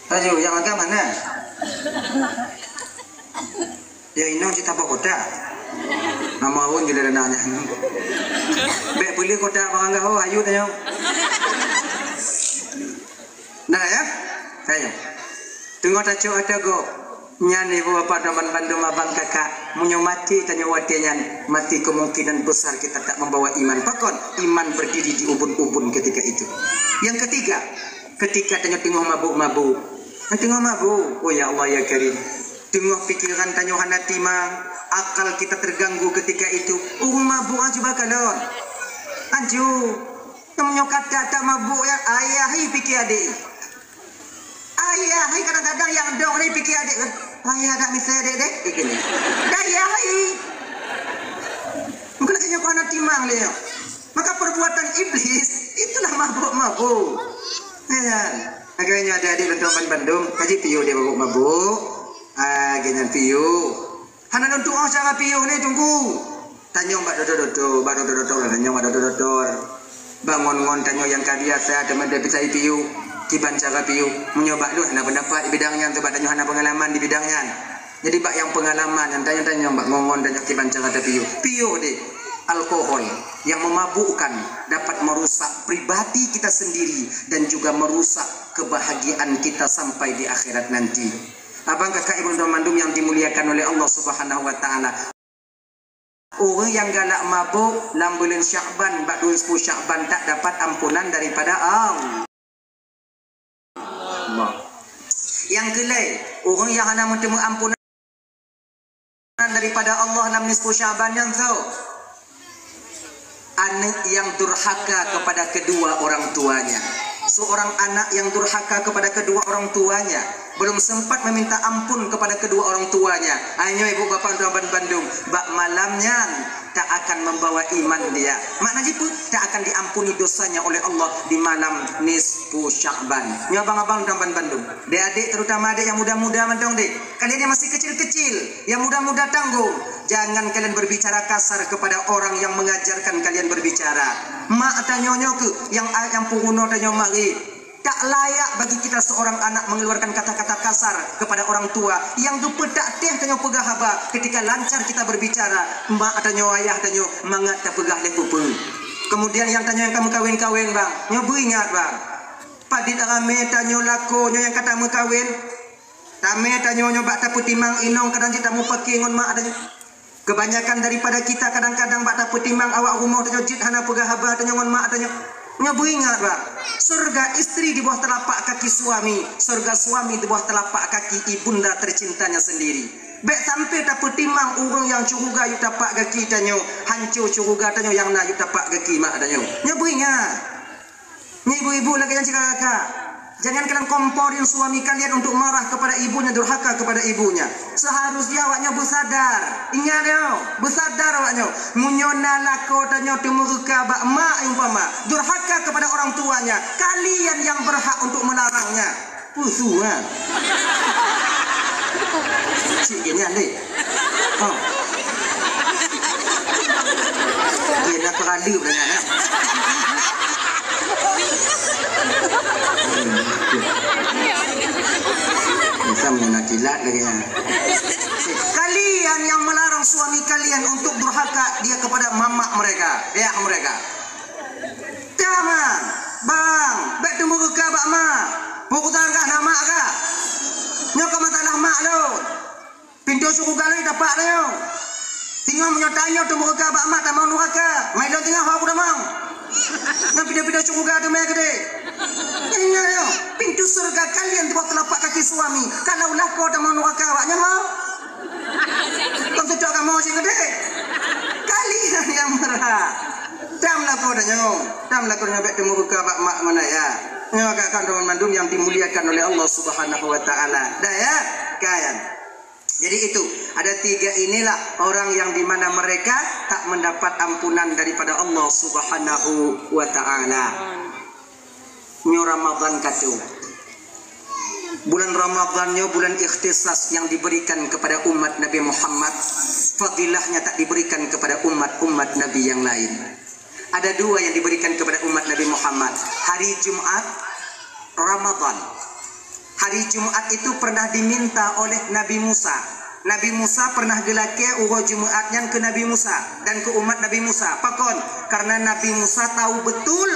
Taju yang agak mana? Ya ini kita apa kota? Nama pun tidak ada nanya. Bek pilih kota bangga oh ayu tanya. Nah ya, ayo. Tengok tak cok ada go. Nyani bapak teman bandung abang kakak munyo mati tanya watinya mati kemungkinan besar kita tak membawa iman. Pakon iman berdiri di ubun-ubun ketika itu. Yang ketiga, ketika tengok mabuk-mabuk. Tengok mabuk, oh ya Allah ya Karim. Tengok pikiran tanyo hanati mang, akal kita terganggu ketika itu. Mabuk aja bakalon. Anju, yang kata tak mabuk ya ayahi pikir adik. Ayahi kadang-kadang yang dong ni pikir adik. Ayah tak misal adik dek. Ikini. Ayahi. Mungkin kena kau hanati mang dia. Maka perbuatan iblis itulah mabuk-mabuk. Ya. Agaknya ada adik Bandung kaji piu dia mabuk-mabuk. Ganyan piu. Hana non doa cara piu ni tunggu. Tanya mbak dodo lah tanya mbak dodo. Bangun tanya yang kabiasa teman dia bisa piu. Kiban cara piu menyoba lu hana pendapat di bidangnya untuk tanya hana pengalaman di bidangnya. Jadi mbak yang pengalaman yang tanya mbak ngongon tanya kiban cara piu. Piu deh. Alkohol yang memabukkan dapat merusak pribadi kita sendiri dan juga merusak kebahagiaan kita sampai di akhirat nanti. Abang kakak ibu dan mandum yang dimuliakan oleh Allah Subhanahu wa taala. Orang yang galak mabuk dalam bulan Sya'ban, bak 10 Sya'ban tak dapat ampunan daripada Allah. Yang kelai, orang yang hanya bertemu ampunan daripada Allah dalam 10 Sya'ban yang tahu. Anak yang durhaka kepada kedua orang tuanya. Seorang anak yang durhaka kepada kedua orang tuanya, belum sempat meminta ampun kepada kedua orang tuanya. Hanya ibu bapa tuan Bandung, bak malamnya tak akan membawa iman dia. Maknanya pun tak akan diampuni dosanya oleh Allah di malam nisfu Sya'ban. Ni abang-abang tuan Bandung, adik terutama adik yang muda-muda mandong dek. Kalian yang masih kecil-kecil, yang muda-muda tanggung, jangan kalian berbicara kasar kepada orang yang mengajarkan kalian berbicara. Mak tanyonyo ke yang punguno tanyo mari. Tak layak bagi kita seorang anak mengeluarkan kata-kata kasar kepada orang tua yang dupa tak teh tanyo pegah haba ketika lancar kita berbicara. Mak tanyo ayah tanyo mangat tak pegah lepupu. Kemudian yang tanyo yang kamu kawin-kawin bang, nyobu ingat bang. Padit rame tanyo lako nyo yang kata mu kawin. Tame tanyo nyoba tak putimang inong kadang kita mu pakai ngon mak tanyo. Kebanyakan daripada kita kadang-kadang bak tak putimang awak rumah tanyo jit hana pegah haba tanyo ngon mak tanyo. Nyobu ingat bang, surga istri di bawah telapak kaki suami, surga suami di bawah telapak kaki ibunda tercintanya sendiri. Bek sampai tak petimang urung yang curuga yu tapak kaki tanyo, hancur curuga tanyo yang na yu tapak kaki mak tanyo. Nyobu ingat. Ni ibu-ibu lagi yang cakap kakak. Jangan kalian komporin suami kalian untuk marah kepada ibunya, durhaka kepada ibunya. Seharusnya awaknya bersadar. Ingat yo, bersadar awaknya. Munyona lako tanyo temuruka bak mak umpama durhaka kepada orang tuanya. Kalian yang berhak untuk melarangnya. Pusu ha. Cik gini ande. Oh. Dia nak kerala dengan ha. Sama nak kilat lagi. Kalian yang melarang suami kalian untuk durhaka dia kepada mamak mereka, ayah mereka. Jangan, bang, baik tu muka bak mak. Pukutan kah nama kah? Nyok masalah mak lo. Pintu suku galai dapat lo. Tinggal menyatanya tu muka bak mak tak mau durhaka. Mai lo tinggal aku dah mau. Yang pindah-pindah suku gada mai gede. Ingat yo, pintu surga kalian di bawah telapak kaki suami. Kalaulah kau tak mau neraka awaknya mau. Kau tidak akan mau sing gede. Kalian yang merah. Damlah kau dah nyong. Damlah kau nyobek temu buka bak mak mana ya. Nyong kakak teman mandum yang dimuliakan oleh Allah Subhanahu wa taala. Dah ya, kalian. Jadi itu ada 3 inilah orang yang dimana mereka tak mendapat ampunan daripada Allah Subhanahu wa taala. Nyo Ramadan katu. Bulan Ramadannya bulan ikhtisas yang diberikan kepada umat Nabi Muhammad. Fadilahnya tak diberikan kepada umat-umat Nabi yang lain. Ada 2 yang diberikan kepada umat Nabi Muhammad. Hari Jumat Ramadan. Hari Jumat itu pernah diminta oleh Nabi Musa. Nabi Musa pernah gelake urut Jumatnya ke Nabi Musa dan ke umat Nabi Musa. Pakon karena Nabi Musa tahu betul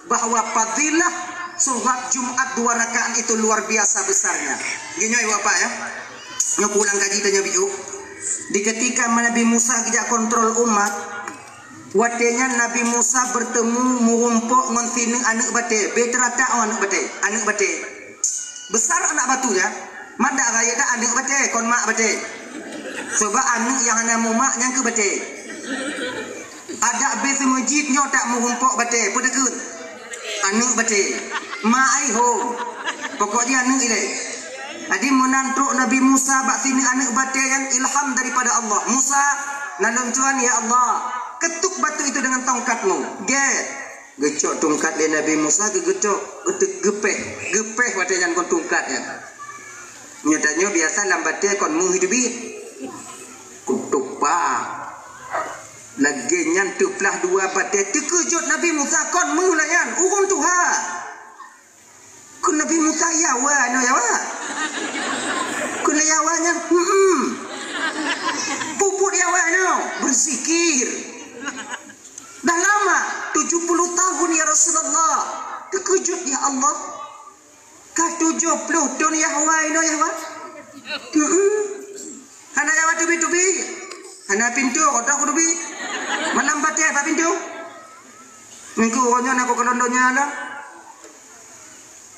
bahwa fadilah sholat Jumat 2 rakaat itu luar biasa besarnya. Gini ibu bapak ya. Nyo pulang kaji tanya biu. Di ketika Nabi Musa tidak kontrol umat, watenya Nabi Musa bertemu murumpok ngon sining anak bate, beterata anak bate. Besar anak batunya. Mada raya dah anak bate, kon mak bate. Sebab anak yang ana mak yang ke bate. Ada besi masjid nyo tak murumpok bate, pedekut. Anak bate. Mak ai ho. Pokoknya anak ile. Adi menantuk Nabi Musa bak sini anak bate yang ilham daripada Allah. Musa, nalon Tuhan ya Allah. Ketuk batu itu dengan tongkatmu. Gecok tongkat le Nabi Musa gegecok, gepeh watenya kon tongkat ya. Nyatanya biasa lambatnya kon menghidupi Kutupak. Lagi nyan tuplah dua badai terkejut Nabi Musa kon mulayan urun Tuhan. Kun Nabi Musa yawa no yawa. Kun yawanya puput yawa no berzikir. Dah lama 70 tahun ya Rasulullah. Terkejut ya Allah. Kah 70 tahun yawa no yawa. Hana yawa tubi. Hana pintu otak tubi. Malam batai apa pintu? Minggu orangnya nak kelondonya ada.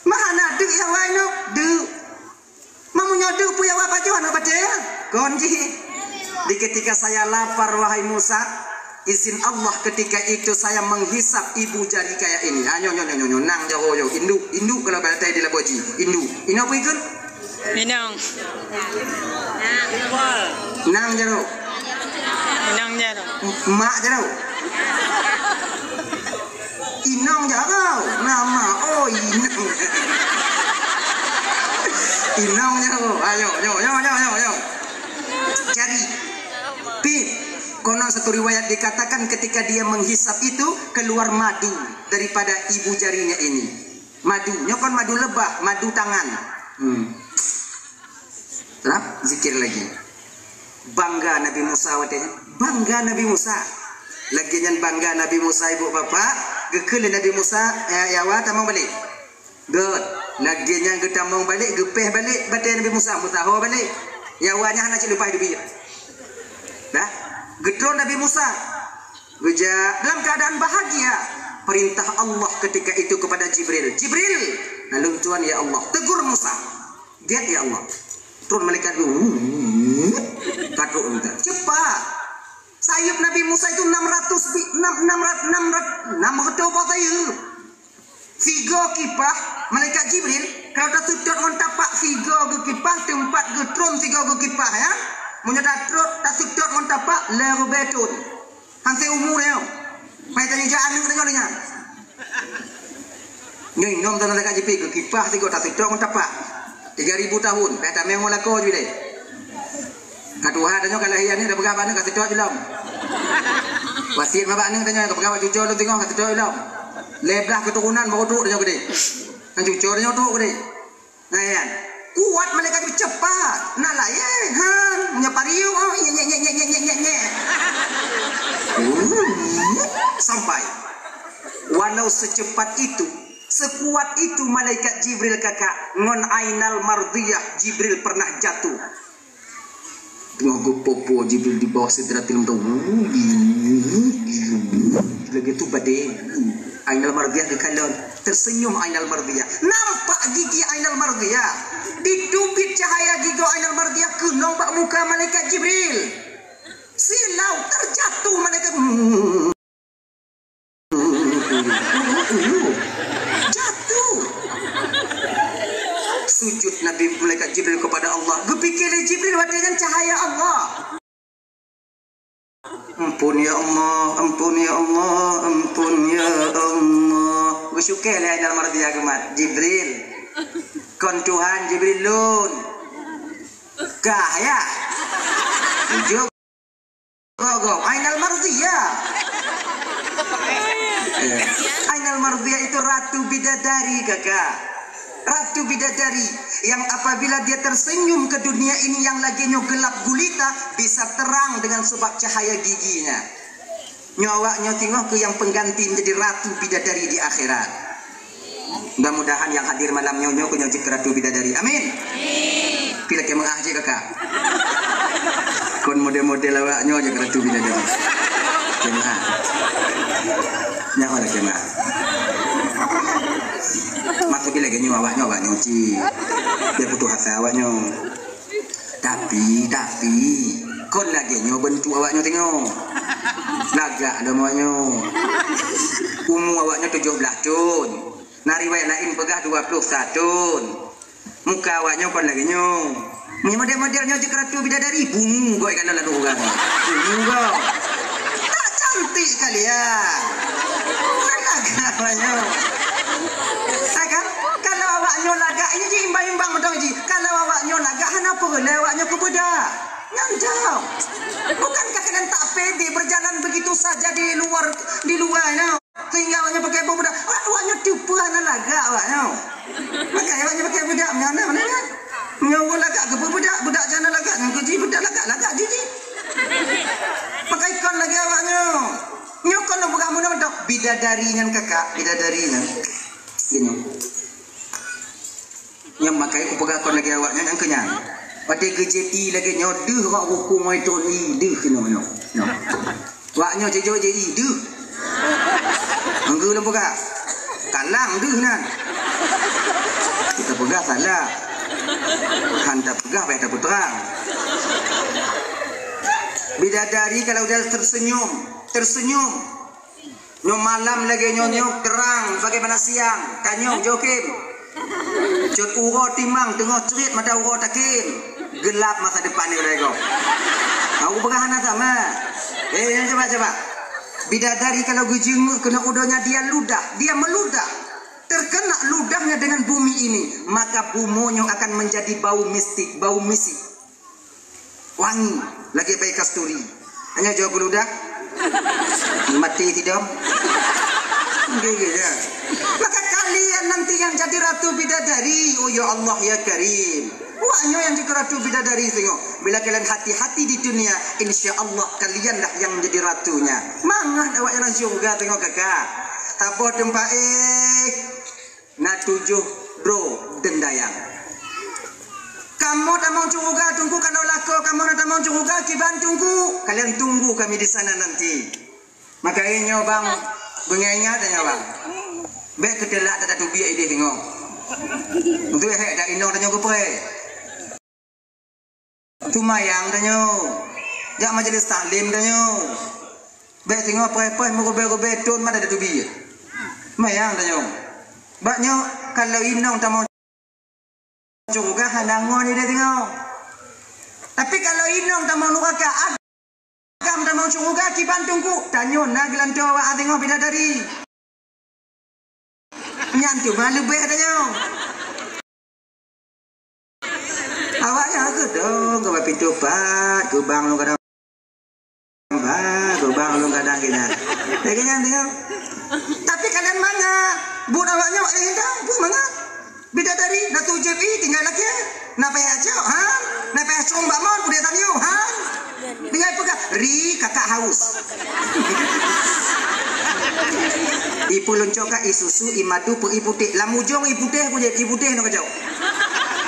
Mana dek yawa no de. Mamunya dek punya apa je anak batai? Konji. Di ketika saya lapar wahai Musa, izin Allah ketika itu saya menghisap ibu jari kayak ini. Nyo nang jauh indu kalau batai di laboji. Indu. Ini apa ikut? Minang. Nang jauh. Minang jaro. Mak jauh. Inang jauh. Nama inang. Inang jauh. Ayo. Jari. Pip. Konon satu riwayat dikatakan ketika dia menghisap itu keluar madu daripada ibu jarinya ini. Madunya kan madu lebah, madu tangan. Terap zikir lagi. Bangga Nabi Musa watenya. Bangga Nabi Musa. Lagi nyan bangga Nabi Musa ibu bapak. Gekele Nabi Musa yawa tamang balik. Good. Lagi nyan getamang balik, gepeh balik batai Nabi Musa mutaho balik. Yawanya hana cik lupa hidup dia. Dah. Gedron Nabi Musa. Geja dalam keadaan bahagia. Perintah Allah ketika itu kepada Jibril. Jibril, lalu Tuhan ya Allah, tegur Musa. Get ya Allah. Turun malaikat katruk minta. Cepat. Sayap Nabi Musa itu 600 apa saya. Figo kipah malaikat Jibril kalau tak sedot ngon tapak figo ke kipah tempat getron figo ke kipah ya. Munya datrot tak sedot ngon tapak leru betun. Hanse umur ya. Mai tanya jaan nang dengar. Nyoi nom tanah malaikat Jibril ke kipah figo tak sedot ngon tapak. 3000 tahun. Kata memang lako je deh. Katuha tanya kalahian ni dah berapa ni kat sedot je lam. Wasiat babak ni tanya ke berapa cucu lu tengok kat sedot je lam. Leblah keturunan baru tu dia gede. Kan cucu dia tu gede. Nah kan. Kuat malaikat itu cepat. Nak layan han menyapariu nye. Sampai. Walau secepat itu, sekuat itu malaikat Jibril kakak ngon ainal mardiyah Jibril pernah jatuh. Tengah gopopo Jibril di bawah sidratil muntaha. Lagi tu badai. Ainal mardiyah kekalon. Tersenyum Ainal mardiyah. Nampak gigi Ainal mardiyah. Ditubit cahaya gigi Ainal mardiyah ke nampak muka malaikat Jibril. Silau terjatuh malaikat. Jatuh. Sujud Nabi malaikat Jibril kepada Allah. Gepikir Jibril dengan cahaya Allah. Ampun ya Allah, ampun ya Allah, ampun ya Allah. Bersyukur lah Ainal mardiyah gemat Jibril. Kon Tuhan Jibril lun. Kah ya? Tujuh. Go. Ainal mardiyah. Ainal mardiyah itu ratu bidadari kakak. Ratu bidadari yang apabila dia tersenyum ke dunia ini yang lagi gelap gulita bisa terang dengan sebab cahaya giginya. Nyawaknya tengok ke yang pengganti menjadi ratu bidadari di akhirat. Mudah-mudahan yang hadir malam nyonyo ke nyojik ratu bidadari. Amin. Pilih ke mengah je kakak. Kon model-model awaknya je ratu bidadari. Kemah. Nyawa lah kemah. Maksud bila gini awaknya ci. Dia butuh hati awaknya. Tapi kon lagi nyo bentuk awaknya tengok. Lagak ada awaknya. Umur awaknya 17 tahun. Nah riwayat lain pegah 21 tahun. Muka awaknya kon lagi nyo. Ni model-modelnya je ratu bidadari bungu kau ikan dalam orang. Bungu kau. Tak cantik kali ya. Lagak awaknya. Kalau awaknya lagak ini je imbang-imbang betul ji. Kalau awaknya lagak hana apa le awaknya kebudak. Nyandau. Bukankah kalian tak pede berjalan begitu saja di luar no? Sehingga awaknya pakai budak. Awaknya tipu anak lagak awaknya. Makanya awaknya pakai budak mana kan? Nyawa lagak ke budak jangan lagak dengan kuji budak lagak jiji. Pakai kon lagi awaknya. Nyokon lo bukan mana dok bidadarinya kakak bidadarinya. Gini. Yang makai ku pegang kon lagi awaknya yang kenyang. Pada GJT lagi nyoduh wak hukum itu ni deh no. Waknya jejo je deh. Anggu lah pegang. Kalang deh nan. Kita pegang salah. Hantar pegang baik tak terang. Bidadari kalau dia tersenyum. Nyom malam lagi nyonyok terang bagaimana siang. Tanyong jokim. Cut uro timang tengok cerit mata uro takin. Gelap masa depan ni mereka. Aku berhana sama. Coba. Bidadari kalau gejenguk kena udonya dia meludah. Terkena ludahnya dengan bumi ini, maka bumunya akan menjadi bau mistik, bau misi. Wangi, lagi baik kasturi. Hanya jawab ludah. Mati tidak. Ya. Maka kalian nanti yang jadi ratu bidadari. Oh ya Allah ya Karim. Wahnya yang jadi ratu bidadari tengok. Bila kalian hati-hati di dunia, insya Allah kalianlah yang menjadi ratunya. Mangat awak yang syurga tengok kakak. Tapo tempat na 7 bro dendayang. Kamu tak mau syurga tunggu kalau lako kamu tak mau syurga kiban tunggu. Kalian tunggu kami di sana nanti. Makanya bang bengengat tanya bang. Baik ketelak tak ada biar ide tengok. Untuk dak ino tanya ko pre. Tumayang tanya. Jak majlis taklim tanya. Baik tengok pre mo gobe tun mana ada biar. Mayang tanya. Baknya kalau ino tak mau juga hanangon dia tengok. Tapi kalau ino tak mau nuraka agam tak mau juga kiban tunggu. Tanya nak gelanto awak tengok bidadari. Nyantu malu be tanya. Awaknya aku dong ke pintu pat, ke bang lu kadang gini. Begini tengok. Tapi kalian mana? Bun awaknya awak bu mana? Bidadari nak tujib tinggal lagi. Napa aja? Ha? Napa combak mon udah tanya? Ha? Tinggal pegang. Ri kakak haus. Ipu loncoka isusu imadu pu iputih. Lamujong iputih aku jadi iputih nak kacau.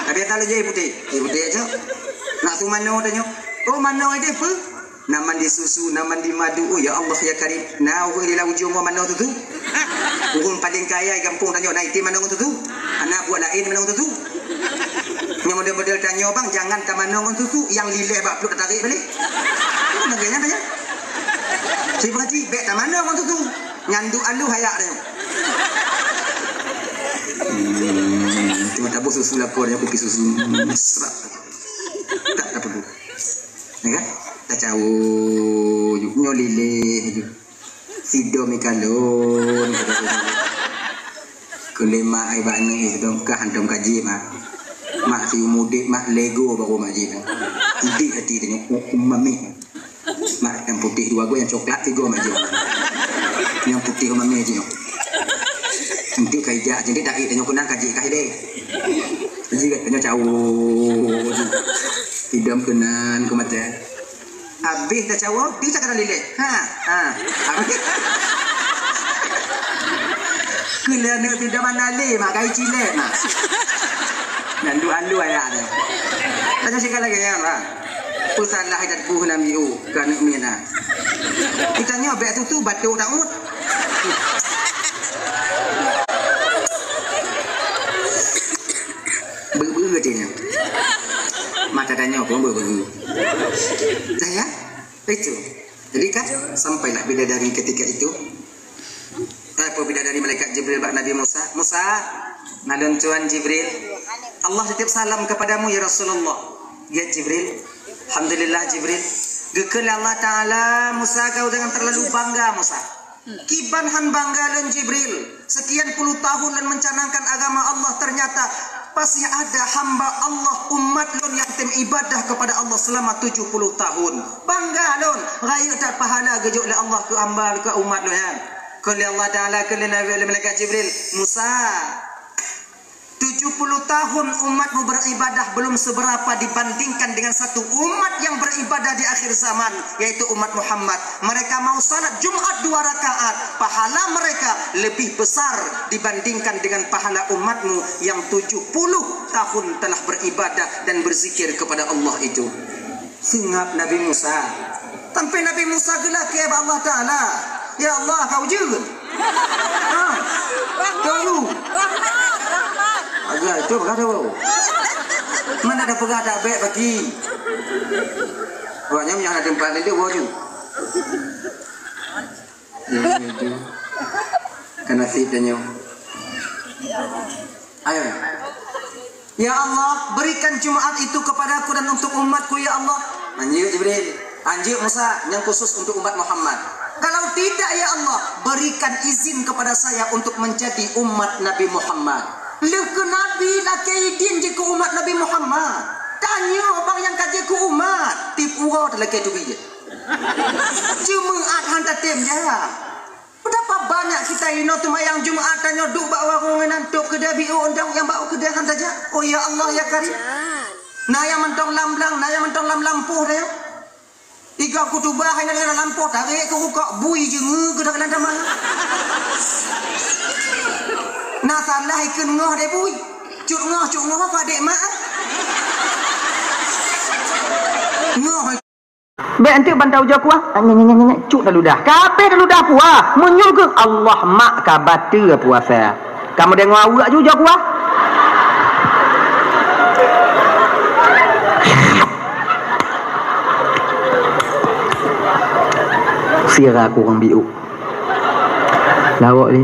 Tapi tak lu jadi iputih aja. Nak tu mana tanya? Oh mana ada pu? Naman di susu, naman di madu. Oh ya Allah ya Karim. Nah, aku di ujung mana tu? Urun paling kaya kampung tanya naik mana tu? Anak buat lain mana tu? Yang model-model tanya bang, jangan ke mana tu? Yang lilih bak peluk tarik balik. Itu neganya tanya. Si berarti bek ke mana tu? Nyandu alu hayak dia. Cuma tabu susu lapornya kopi susu serat. Tak perlu. Ya kan? Tahu nyolile sido mikalon kulema ai bani itu ka handom kaji mak si mudik mak lego baru maji tidak hati tanya mami mak yang putih 2 go yang coklat 3 maji yang putih mami aja nanti kaija jadi tak tanya kunang kaji kai deh jadi tanya jauh hidam kenan kematian. Habis dah cawak, dia cakap lilih. Habis. Kena nak tidak mana leh, mak kai cilet mak. Dan alu ayat dia. Tanya sekali lagi ya, Pak. Pusalah hidat buh namiu kana mina. Ditanya bek tu batuk tak mut. Ber dia. Mata tanya apa ber. Saya itu. Jadi kan sampailah bidadari ketika itu. Apa bidadari malaikat Jibril bak Nabi Musa. Musa, nalun Tuhan Jibril. Allah titip salam kepadamu ya Rasulullah. Ya Jibril. Alhamdulillah Jibril. Gekal Allah Ta'ala Musa kau jangan terlalu bangga Musa. Kiban han bangga dan Jibril. Sekian puluh tahun dan mencanangkan agama Allah ternyata pasti ada hamba Allah umat lon yang tem ibadah kepada Allah selama 70 tahun. Bangga lon, raya tak pahala gejuk oleh Allah ke hamba ke umat lon kan. Qul Allah Taala qul Nabi malaikat Jibril, Musa 70 tahun umatmu beribadah belum seberapa dibandingkan dengan satu umat yang beribadah di akhir zaman, yaitu umat Muhammad. Mereka mau salat Jumat 2 rakaat, pahala mereka lebih besar dibandingkan dengan pahala umatmu yang 70 tahun telah beribadah dan berzikir kepada Allah itu. Singap Nabi Musa. Sampai Nabi Musa gelak ke Allah Ta'ala. Ya Allah, kau juga. Kau agak itu berkata bau. Mana ada pegah tak baik bagi. Banyak yang ada tempat itu bau tu. Itu. Kena fitanya. Ayo. Ya Allah, berikan Jumat itu kepadaku dan untuk umatku ya Allah. Anjir Jibril, anjir Musa yang khusus untuk umat Muhammad. Kalau tidak ya Allah, berikan izin kepada saya untuk menjadi umat Nabi Muhammad. Lek Nabi lah kaidin je ke umat Nabi Muhammad. Tanya bang yang kaji ke umat. Tipu telah kaji biji. Cuma hantar tim je. Berapa banyak kita ini tumayang Jumaat tanya duk bawa warungan tok kedai bio undang yang bawa kedai kan saja. Oh ya Allah ya Karim. Nah yang mentong lamblang, nah yang mentong lampuh dia. Iga kutubah hanya dalam lampuh tarik ke rukak bui je ke dalam damah. Nah salah ikan ngoh deh bui. Cuk ngoh apa dek mak? Ngoh. Be nanti bantau jauh kuah. Cuk dah ludah. Kabeh dah ludah puah. Menyul ke Allah mak ka batu puasa. Kamu dengar awak juga kuah. Sira aku orang biuk. Lawak ni.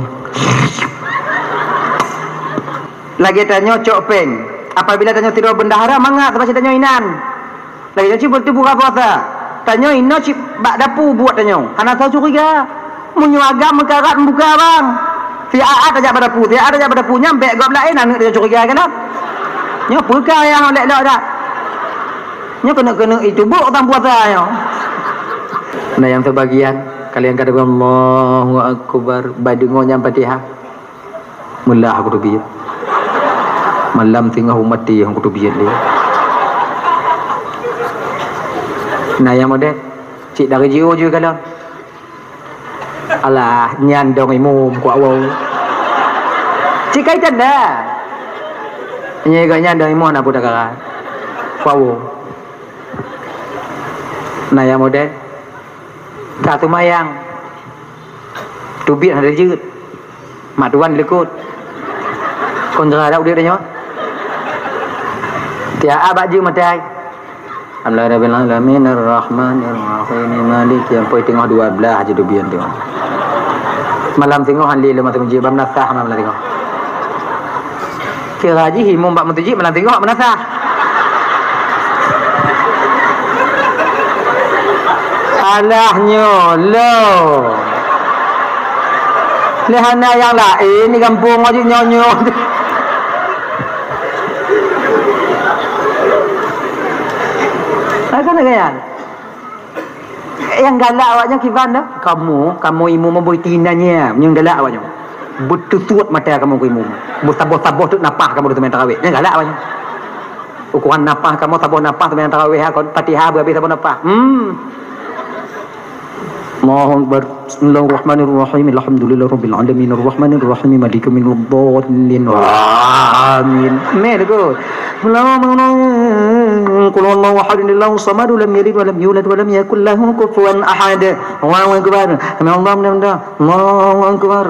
Lagi tanya cok peng. Apabila tanya tidur bendahara mangak terpaksa tanya inan. Lagi tanya betul buka puasa. Tanya ina cip bak dapu buat tanya. Karena tahu curiga. Menyuagam mekarat membuka bang. Tiaat aja pada pu, tiaat aja pada pu nyampe gap lain anak dia curiga kan. Nya perkara yang lek-lek dak. Nya kena itu buat orang puasa nya. Nah yang terbagian kalian kata Allahu Akbar badengo nyam Fatihah. Mullah aku tu biar. Malam tengah mati yang aku tu biar dia. Nah yang model cik dari jiwa juga kalau. Alah nyandong imum kuat wow. Cik kaitan dah. Nyai nyandong imum nak budak karat. Wow. Nah yang model satu mayang tubit ada jut mak tuan lekut kontra dak dia tanya dia abak je matai alhamdulillahirabbil alamin arrahmanir rahim malik yang poi tengah 12 je dubian tu malam tengah halil mata menjib menasah malam tengah kira haji himum bak mentajib malam tengah menasah. Alahnya lo lehana yang lain ni kampung aja nyonyo kan kan yang galak awaknya kifan dah kamu imu memboi tinanya yang galak awaknya betul-betul mata kamu ke imu bertabah-tabah tu napah kamu tu main tarawih yang galak awaknya ukuran napah kamu tabah napah tu main tarawih ha Fatihah berhabis tabah napah Allahu Akbar. Bismillahirrahmanirrahim. Alhamdulillahirabbil alamin arrahmanirrahim maliki yaumiddin. Amin. Mergo. Qul huwallahu ahad Allahu samad lam yalid wa lam yulad wa lam yakul lahu kufuwan ahad. Allahu akbar. Allahu akbar. Allahu akbar.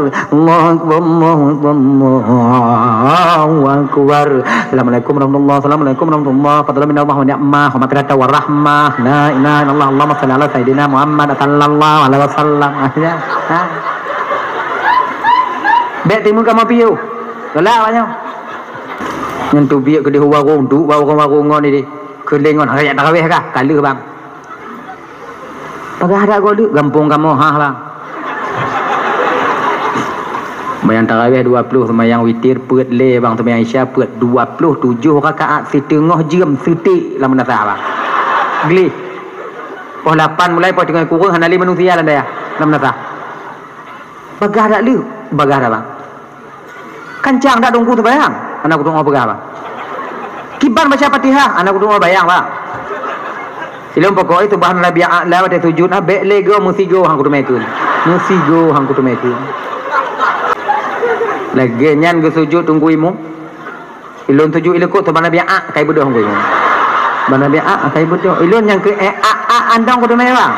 Allahu akbar. Assalamualaikum warahmatullahi wabarakatuh. Warahmatullahi fadlan min Allah wa ni'mah wa maghfiratan wa rahmah. La ilaha illallah. Allahumma shalli ala sayidina Muhammad sallallahu alaihi wasallam. Bek timun kamu piu. Galak banyak. Yang tu biak ke dia warung tu, warung ni di. Kelengon hayat tarawih kah? Kala bang. Pagah ada gol gampung kamu bang. Sembahyang tarawih 20, sembahyang witir peut le bang, sembahyang isya peut 27 rakaat setengah jam setik lamun nasah bang. Geli. Pukul 8 mulai pukul 3 kurang hanali manusia lah dah lamun nasah. Bagah dak lu? Bagah dah bang. Kancang dak dongku sembahyang. Anak kudu bagah bang. Kibar baca Fatihah, anak kudu bayang bang. Silom pokok itu bahan Nabi Allah pada sujud ah bek lego musigo hang kudu mekun. Musigo hang kudu mekun. Lagi nyan ke sujud tunggu imu. Ilun sujud ilekut tu Nabi kai bodoh hang kudu. Nabi kai bodoh. Ilun yang ke andang kudu mewang.